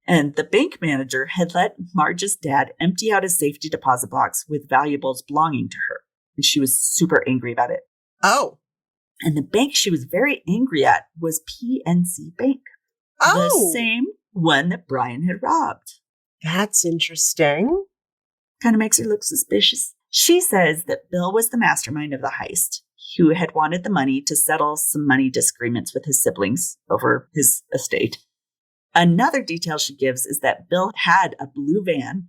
[SPEAKER 4] And the bank manager had let Marge's dad empty out his safety deposit box with valuables belonging to her. And she was super angry about it.
[SPEAKER 3] Oh.
[SPEAKER 4] And the bank she was very angry at was PNC Bank.
[SPEAKER 3] Oh.
[SPEAKER 4] The same one that Brian had robbed.
[SPEAKER 3] That's interesting.
[SPEAKER 4] Kind of makes her look suspicious. She says that Bill was the mastermind of the heist, who had wanted the money to settle some money disagreements with his siblings over his estate. Another detail she gives is that Bill had a blue van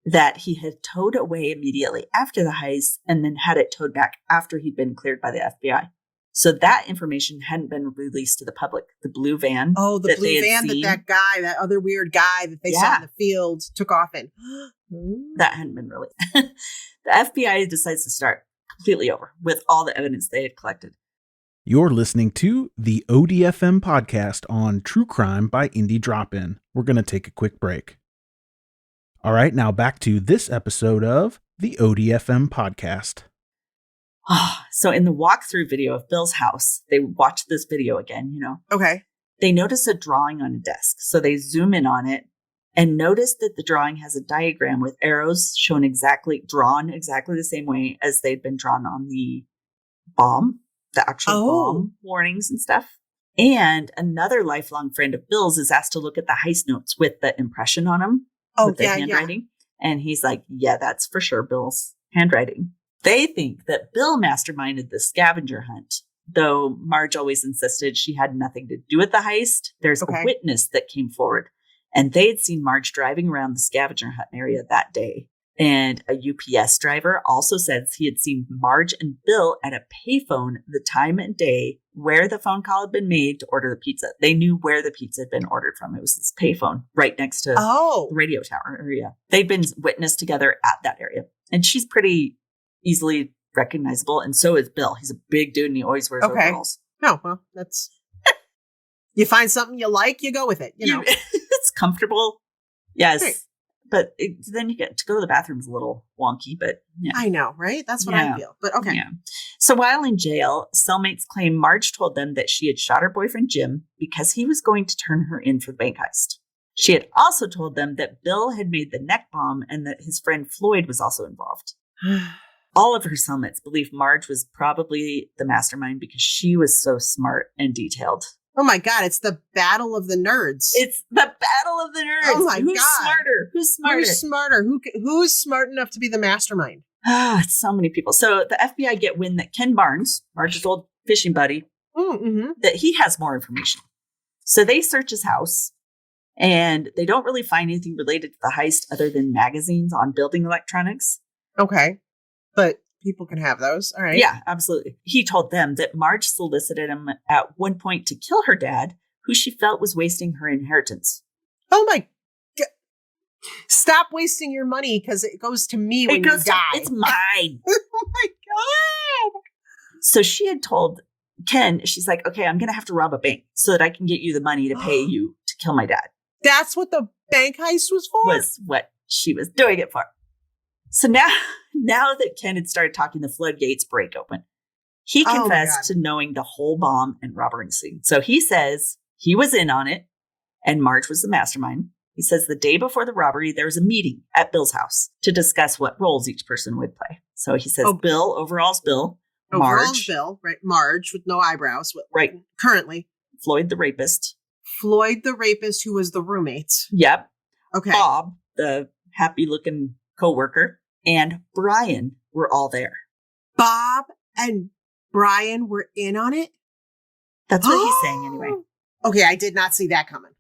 [SPEAKER 4] that he had towed away immediately after the heist and then had it towed back after he'd been cleared by the FBI. So that information hadn't been released to the public. The blue van.
[SPEAKER 3] Oh, the blue van that other weird guy that they saw in the field took off in.
[SPEAKER 4] That hadn't been released. The FBI decides to start completely over with all the evidence they had collected.
[SPEAKER 1] You're listening to the ODFM podcast on True Crime by Indie Drop-In. We're going to take a quick break. All right, now back to this episode of the ODFM podcast.
[SPEAKER 4] So in the walkthrough video of Bill's house, they watch this video again,
[SPEAKER 3] Okay.
[SPEAKER 4] They notice a drawing on a desk. So they zoom in on it and notice that the drawing has a diagram with arrows drawn exactly the same way as they'd been drawn on the bomb, the actual bomb warnings and stuff. And another lifelong friend of Bill's is asked to look at the heist notes with the impression on them. With the handwriting. Yeah. And he's like, yeah, that's for sure Bill's handwriting. They think that Bill masterminded the scavenger hunt, though Marge always insisted she had nothing to do with the heist. There's a witness that came forward, and they'd seen Marge driving around the scavenger hunt area that day. And a UPS driver also says he had seen Marge and Bill at a payphone the time and day where the phone call had been made to order the pizza. They knew where the pizza had been ordered from. It was this payphone right next to the radio tower area. They'd been witnessed together at that area. And she's pretty easily recognizable, and so is Bill. He's a big dude and he always wears overalls.
[SPEAKER 3] Oh, well, that's you find something you like, you go with it.
[SPEAKER 4] It's comfortable. Yes. Right. But then you get to go to the bathroom's a little wonky, but yeah.
[SPEAKER 3] I know, right? That's what I feel. But okay.
[SPEAKER 4] Yeah. So while in jail, cellmates claim Marge told them that she had shot her boyfriend Jim because he was going to turn her in for the bank heist. She had also told them that Bill had made the neck bomb and that his friend Floyd was also involved. All of her cellmates believe Marge was probably the mastermind because she was so smart and detailed.
[SPEAKER 3] Oh my God, it's the battle of the nerds.
[SPEAKER 4] It's the battle of the nerds.
[SPEAKER 3] Oh my God.
[SPEAKER 4] Who's smarter?
[SPEAKER 3] Who's smart enough to be the mastermind?
[SPEAKER 4] It's so many people. So the FBI get wind that Ken Barnes, Marge's old fishing buddy, that he has more information. So they search his house and they don't really find anything related to the heist other than magazines on building electronics.
[SPEAKER 3] Okay. But people can have those. All right.
[SPEAKER 4] Yeah, absolutely. He told them that Marge solicited him at one point to kill her dad, who she felt was wasting her inheritance.
[SPEAKER 3] Oh my God. Stop wasting your money because it goes to me when you die.
[SPEAKER 4] It's mine.
[SPEAKER 3] Oh my God.
[SPEAKER 4] So she had told Ken, she's like, okay, I'm going to have to rob a bank so that I can get you the money to pay you to kill my dad.
[SPEAKER 3] That's what the bank heist was for?
[SPEAKER 4] Was what she was doing it for. So now that Ken had started talking, the floodgates break open. He confessed to knowing the whole bomb and robbery scene. So he says he was in on it and Marge was the mastermind. He says the day before the robbery, there was a meeting at Bill's house to discuss what roles each person would play. So he says Bill, overall's Bill.
[SPEAKER 3] Overall's Bill, right? Marge with no eyebrows.
[SPEAKER 4] Right.
[SPEAKER 3] Currently.
[SPEAKER 4] Floyd the rapist.
[SPEAKER 3] Floyd the rapist who was the roommate.
[SPEAKER 4] Yep.
[SPEAKER 3] Okay.
[SPEAKER 4] Bob, the happy-looking coworker. And Brian were all there.
[SPEAKER 3] Bob and Brian were in on it?
[SPEAKER 4] That's what he's saying anyway.
[SPEAKER 3] Okay, I did not see that coming.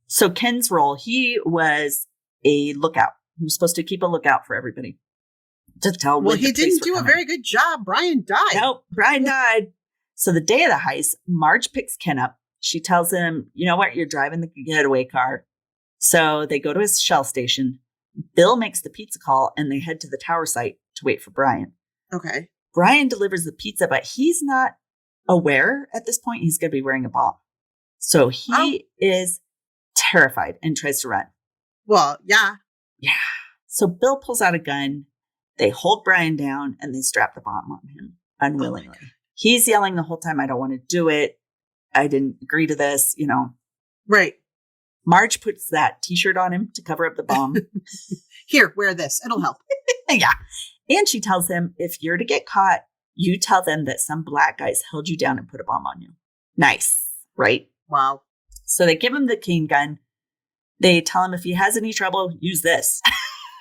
[SPEAKER 4] So Ken's role, he was a lookout. He was supposed to keep a lookout for everybody. To tell
[SPEAKER 3] well, he didn't do a very good job. Brian died.
[SPEAKER 4] Nope, Brian died. So the day of the heist, Marge picks Ken up. She tells him, you know what, you're driving the getaway car. So they go to his Shell station. Bill makes the pizza call and they head to the tower site to wait for Brian.
[SPEAKER 3] Okay.
[SPEAKER 4] Brian delivers the pizza, but he's not aware at this point he's going to be wearing a bomb. So he is terrified and tries to run.
[SPEAKER 3] Well, yeah.
[SPEAKER 4] Yeah. So Bill pulls out a gun. They hold Brian down and they strap the bomb on him unwillingly. He's yelling the whole time, I don't want to do it. I didn't agree to this,
[SPEAKER 3] Right.
[SPEAKER 4] Marge puts that t-shirt on him to cover up the bomb.
[SPEAKER 3] Here, wear this. It'll help.
[SPEAKER 4] Yeah. And she tells him, if you're to get caught, you tell them that some black guys held you down and put a bomb on you. Nice. Right?
[SPEAKER 3] Wow.
[SPEAKER 4] So they give him the cane gun. They tell him if he has any trouble, use this.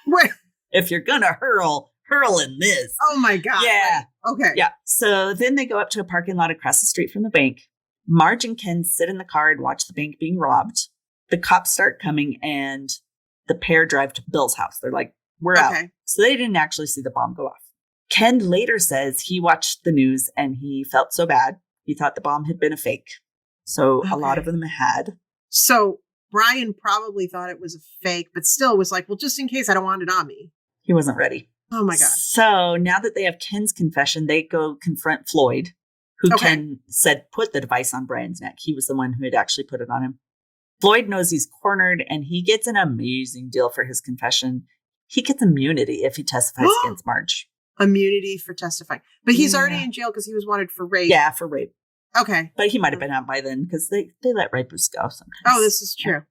[SPEAKER 3] Right.
[SPEAKER 4] If you're going to hurl in this.
[SPEAKER 3] Oh my God.
[SPEAKER 4] Yeah.
[SPEAKER 3] Right. Okay.
[SPEAKER 4] Yeah. So then they go up to a parking lot across the street from the bank. Marge and Ken sit in the car and watch the bank being robbed. The cops start coming and the pair drive to Bill's house. They're like, we're out. So they didn't actually see the bomb go off. Ken later says he watched the news and he felt so bad. He thought the bomb had been a fake. So a lot of them had.
[SPEAKER 3] So Brian probably thought it was a fake, but still was like, well, just in case, I don't want it on me.
[SPEAKER 4] He wasn't ready.
[SPEAKER 3] Oh my God.
[SPEAKER 4] So now that they have Ken's confession, they go confront Floyd, who Ken said put the device on Brian's neck. He was the one who had actually put it on him. Floyd knows he's cornered and he gets an amazing deal for his confession. He gets immunity if he testifies against Marge.
[SPEAKER 3] Immunity for testifying. But he's already in jail because he was wanted for rape.
[SPEAKER 4] Yeah, for rape.
[SPEAKER 3] Okay.
[SPEAKER 4] But he might have been out by then because they let rapists go sometimes.
[SPEAKER 3] Oh, this is true.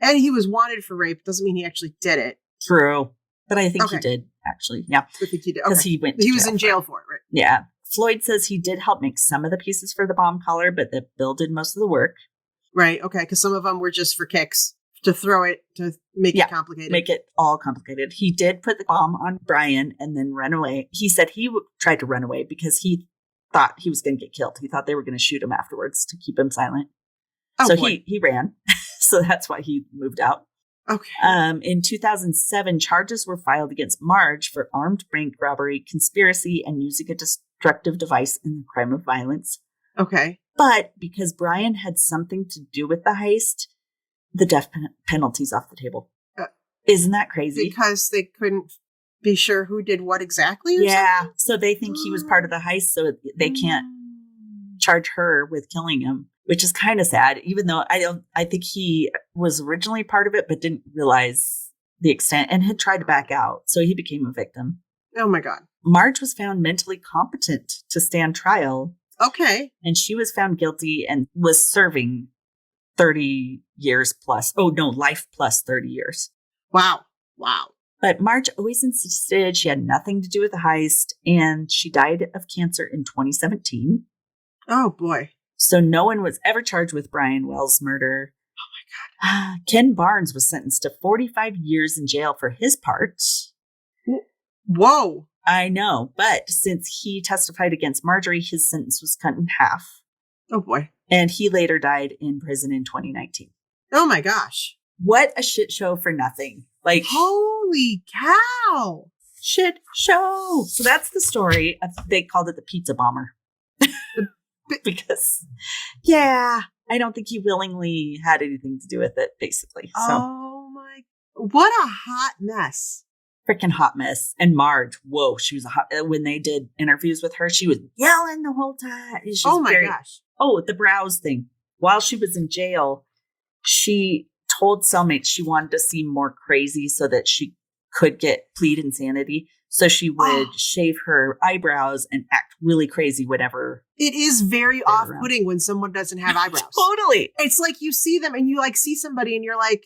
[SPEAKER 3] Yeah. And he was wanted for rape. Doesn't mean he actually did it.
[SPEAKER 4] True. But I think he did, actually. Yeah.
[SPEAKER 3] I think he did.
[SPEAKER 4] Because he went
[SPEAKER 3] He was in jail for it, right?
[SPEAKER 4] Yeah. Floyd says he did help make some of the pieces for the bomb collar, but that Bill did most of the work.
[SPEAKER 3] Right. Okay. Because some of them were just for kicks, to throw it, to make it complicated.
[SPEAKER 4] Make it all complicated. He did put the bomb on Brian and then run away. He said he tried to run away because he thought he was going to get killed. He thought they were going to shoot him afterwards to keep him silent. Oh, so he ran. So that's why he moved out.
[SPEAKER 3] Okay.
[SPEAKER 4] In 2007, charges were filed against Marge for armed bank robbery, conspiracy, and using a destructive device in the crime of violence.
[SPEAKER 3] Okay.
[SPEAKER 4] But because Brian had something to do with the heist, the death penalty's off the table. Isn't that crazy?
[SPEAKER 3] Because they couldn't be sure who did what exactly? Or something?
[SPEAKER 4] So they think he was part of the heist, so they can't charge her with killing him, which is kind of sad, even though I think he was originally part of it, but didn't realize the extent and had tried to back out. So he became a victim.
[SPEAKER 3] Oh my God.
[SPEAKER 4] Marge was found mentally competent to stand trial.
[SPEAKER 3] Okay.
[SPEAKER 4] And she was found guilty and was serving 30 years plus. Oh, no, life plus 30 years.
[SPEAKER 3] Wow. Wow.
[SPEAKER 4] But Marge always insisted she had nothing to do with the heist, and she died of cancer in 2017.
[SPEAKER 3] Oh, boy.
[SPEAKER 4] So no one was ever charged with Brian Wells' murder.
[SPEAKER 3] Oh, my God.
[SPEAKER 4] Ken Barnes was sentenced to 45 years in jail for his part.
[SPEAKER 3] Whoa.
[SPEAKER 4] I know, but since he testified against Marjorie, his sentence was cut in half.
[SPEAKER 3] Oh, boy.
[SPEAKER 4] And he later died in prison in 2019.
[SPEAKER 3] Oh, my gosh.
[SPEAKER 4] What a shit show for nothing. Like,
[SPEAKER 3] holy cow.
[SPEAKER 4] Shit show. So that's the story. They called it the pizza bomber. Because, I don't think he willingly had anything to do with it, basically. So.
[SPEAKER 3] Oh, my. What a hot mess.
[SPEAKER 4] Freaking hot mess. And Marge, whoa, she was when they did interviews with her, she was yelling the whole time.
[SPEAKER 3] Oh my gosh.
[SPEAKER 4] Oh, the brows thing. While she was in jail, she told cellmates she wanted to seem more crazy so that she could plead insanity. So she would shave her eyebrows and act really crazy whenever.
[SPEAKER 3] It is very off-putting when someone doesn't have eyebrows.
[SPEAKER 4] Totally.
[SPEAKER 3] It's like you see them and you like see somebody and you're like,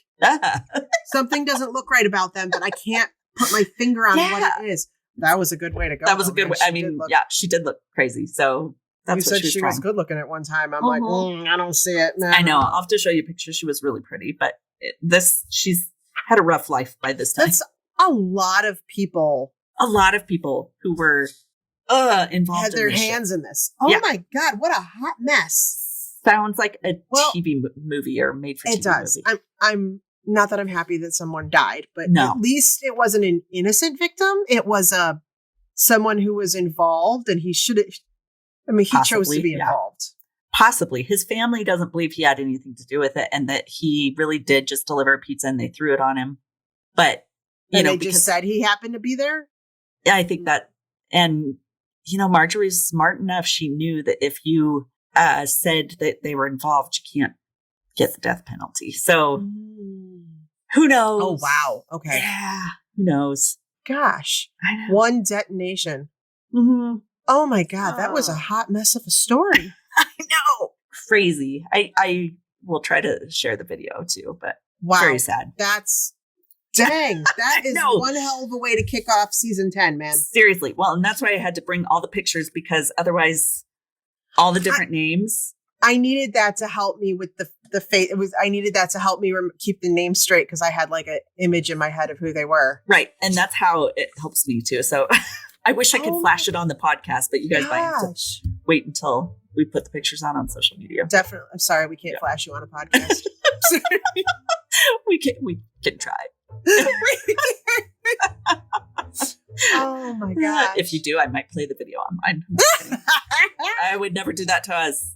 [SPEAKER 3] something doesn't look right about them, but I can't put my finger on what it is. That was a good way to go.
[SPEAKER 4] That was a good way. I mean, she did look crazy. So that's what she was
[SPEAKER 3] good looking at one time. I'm like, I don't see it. No.
[SPEAKER 4] I know. I'll have to show you a picture. She was really pretty, but she's had a rough life by this time.
[SPEAKER 3] That's a lot of people.
[SPEAKER 4] A lot of people who were involved
[SPEAKER 3] had their hands in this. Oh my God, what a hot mess.
[SPEAKER 4] Sounds like a TV movie or made for TV movie. It does.
[SPEAKER 3] I'm not that I'm happy that someone died, but at least it wasn't an innocent victim. It was someone who was involved, and he should have. I mean, he chose to be involved.
[SPEAKER 4] Possibly. His family doesn't believe he had anything to do with it, and that he really did just deliver a pizza and they threw it on him. But
[SPEAKER 3] they just said he happened to be there.
[SPEAKER 4] Yeah, I think that, and Marjorie's smart enough. She knew that if you said that they were involved, you can't get the death penalty. So who knows?
[SPEAKER 3] Oh, wow. Okay.
[SPEAKER 4] Yeah. Who knows?
[SPEAKER 3] Gosh.
[SPEAKER 4] I know.
[SPEAKER 3] One detonation.
[SPEAKER 4] Mm-hmm.
[SPEAKER 3] Oh my God. That was a hot mess of a story.
[SPEAKER 4] I know. Crazy. I will try to share the video too, but very sad.
[SPEAKER 3] Dang, that is one hell of a way to kick off season 10, man.
[SPEAKER 4] Seriously. Well, and that's why I had to bring all the pictures, because otherwise all the different names.
[SPEAKER 3] I needed that to help me with the fate. I needed that to help me keep the names straight, because I had like an image in my head of who they were.
[SPEAKER 4] Right. And that's how it helps me too. So I wish I could flash it on the podcast, but you guys might have to wait until we put the pictures on social media.
[SPEAKER 3] Definitely. I'm sorry we can't flash you on a podcast.
[SPEAKER 4] we can try.
[SPEAKER 3] my gosh.
[SPEAKER 4] If you do, I might play the video on mine. I would never do that to us.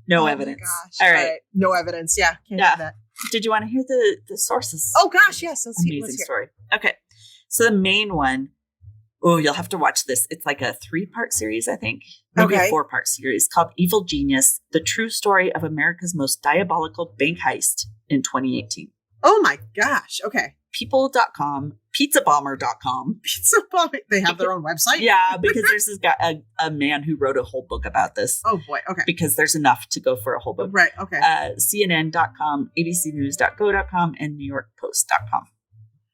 [SPEAKER 4] No evidence.
[SPEAKER 3] All right. No evidence. Yeah. Can't do that.
[SPEAKER 4] Did you want to hear the sources?
[SPEAKER 3] Oh gosh, yes.
[SPEAKER 4] Amazing story. Okay. So the main one, you'll have to watch this. It's like a 3-part series, I think. Maybe a 4-part series called Evil Genius, the true story of America's most diabolical bank heist in 2018.
[SPEAKER 3] Oh my gosh. Okay.
[SPEAKER 4] People.com, pizzabomber.com.
[SPEAKER 3] Pizza Bomber. They have their own website?
[SPEAKER 4] Yeah, because there's this guy, a man who wrote a whole book about this.
[SPEAKER 3] Oh boy. Okay.
[SPEAKER 4] Because there's enough to go for a whole book.
[SPEAKER 3] Right. Okay.
[SPEAKER 4] CNN.com, abcnews.go.com, and newyorkpost.com.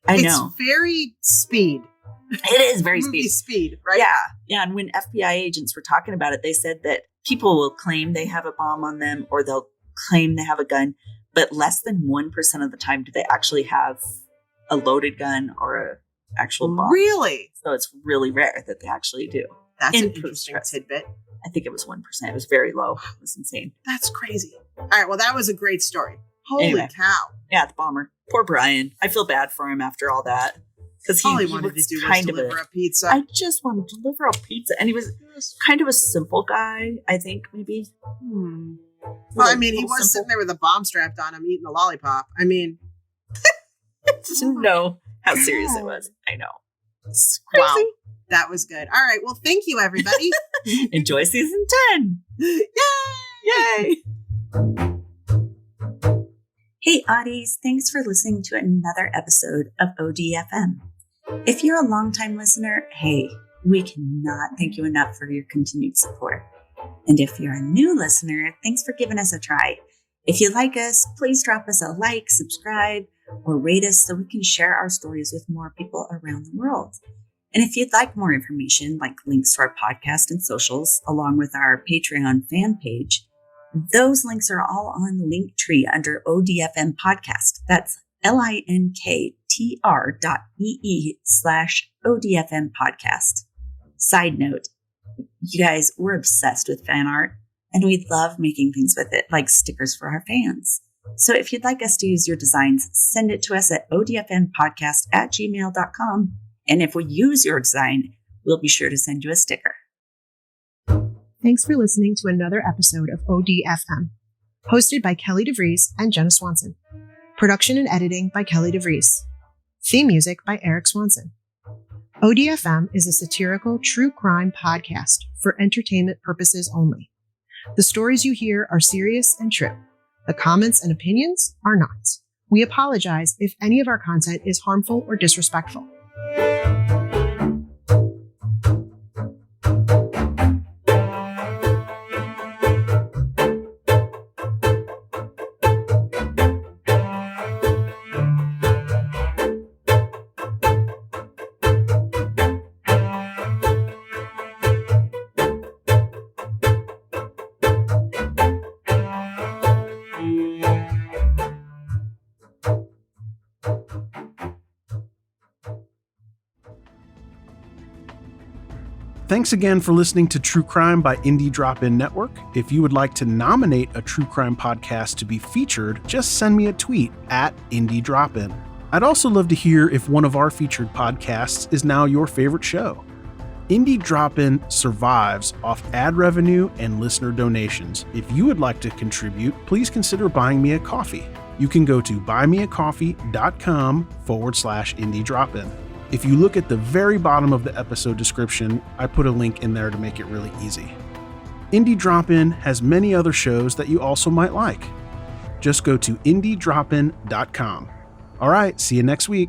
[SPEAKER 4] I know.
[SPEAKER 3] It's very speed.
[SPEAKER 4] It is very
[SPEAKER 3] speed, right?
[SPEAKER 4] Yeah. Yeah. And when FBI agents were talking about it, they said that people will claim they have a bomb on them or they'll claim they have a gun, but less than 1% of the time do they actually have a loaded gun or an actual bomb.
[SPEAKER 3] Really?
[SPEAKER 4] So it's really rare that they actually do.
[SPEAKER 3] That's an interesting tidbit.
[SPEAKER 4] I think it was 1%. It was very low. It was insane.
[SPEAKER 3] That's crazy. All right. Well, that was a great story. Holy cow.
[SPEAKER 4] Yeah, the bomber. Poor Brian. I feel bad for him after all that. Because he
[SPEAKER 3] wanted to do was deliver a pizza.
[SPEAKER 4] I just want to deliver a pizza. And he was kind of a simple guy, I think, maybe.
[SPEAKER 3] Well, I mean, he was sitting there with a bomb strapped on him, eating a lollipop. I mean,
[SPEAKER 4] didn't know how serious it was. I know. It's crazy.
[SPEAKER 3] Wow. That was good. All right. Well, thank you, everybody.
[SPEAKER 4] Enjoy season 10.
[SPEAKER 3] Yay!
[SPEAKER 4] Yay!
[SPEAKER 7] Hey, Oddies. Thanks for listening to another episode of ODFM. If you're a longtime listener, hey, we cannot thank you enough for your continued support. And if you're a new listener, thanks for giving us a try. If you like us, please drop us a like, subscribe, or rate us so we can share our stories with more people around the world. And if you'd like more information, like links to our podcast and socials, along with our Patreon fan page, those links are all on Linktree under ODFM Podcast. That's linktr.ee/ODFM Podcast. Side note, you guys, we're obsessed with fan art, and we love making things with it, like stickers for our fans. So if you'd like us to use your designs, send it to us at odfmpodcast@gmail.com. And if we use your design, we'll be sure to send you a sticker.
[SPEAKER 3] Thanks for listening to another episode of ODFM, hosted by Kelly DeVries and Jenna Swanson. Production and editing by Kelly DeVries. Theme music by Eric Swanson. ODFM is a satirical true crime podcast for entertainment purposes only. The stories you hear are serious and true. The comments and opinions are not. We apologize if any of our content is harmful or disrespectful.
[SPEAKER 1] Thanks again for listening to True Crime by Indie Drop-In Network. If you would like to nominate a true crime podcast to be featured, just send me a tweet at Indie Drop-In. I'd also love to hear if one of our featured podcasts is now your favorite show. Indie Drop-In survives off ad revenue and listener donations. If you would like to contribute, please consider buying me a coffee. You can go to buymeacoffee.com/Indie Drop-In. If you look at the very bottom of the episode description, I put a link in there to make it really easy. Indie Drop-In has many other shows that you also might like. Just go to indiedropin.com. All right, see you next week.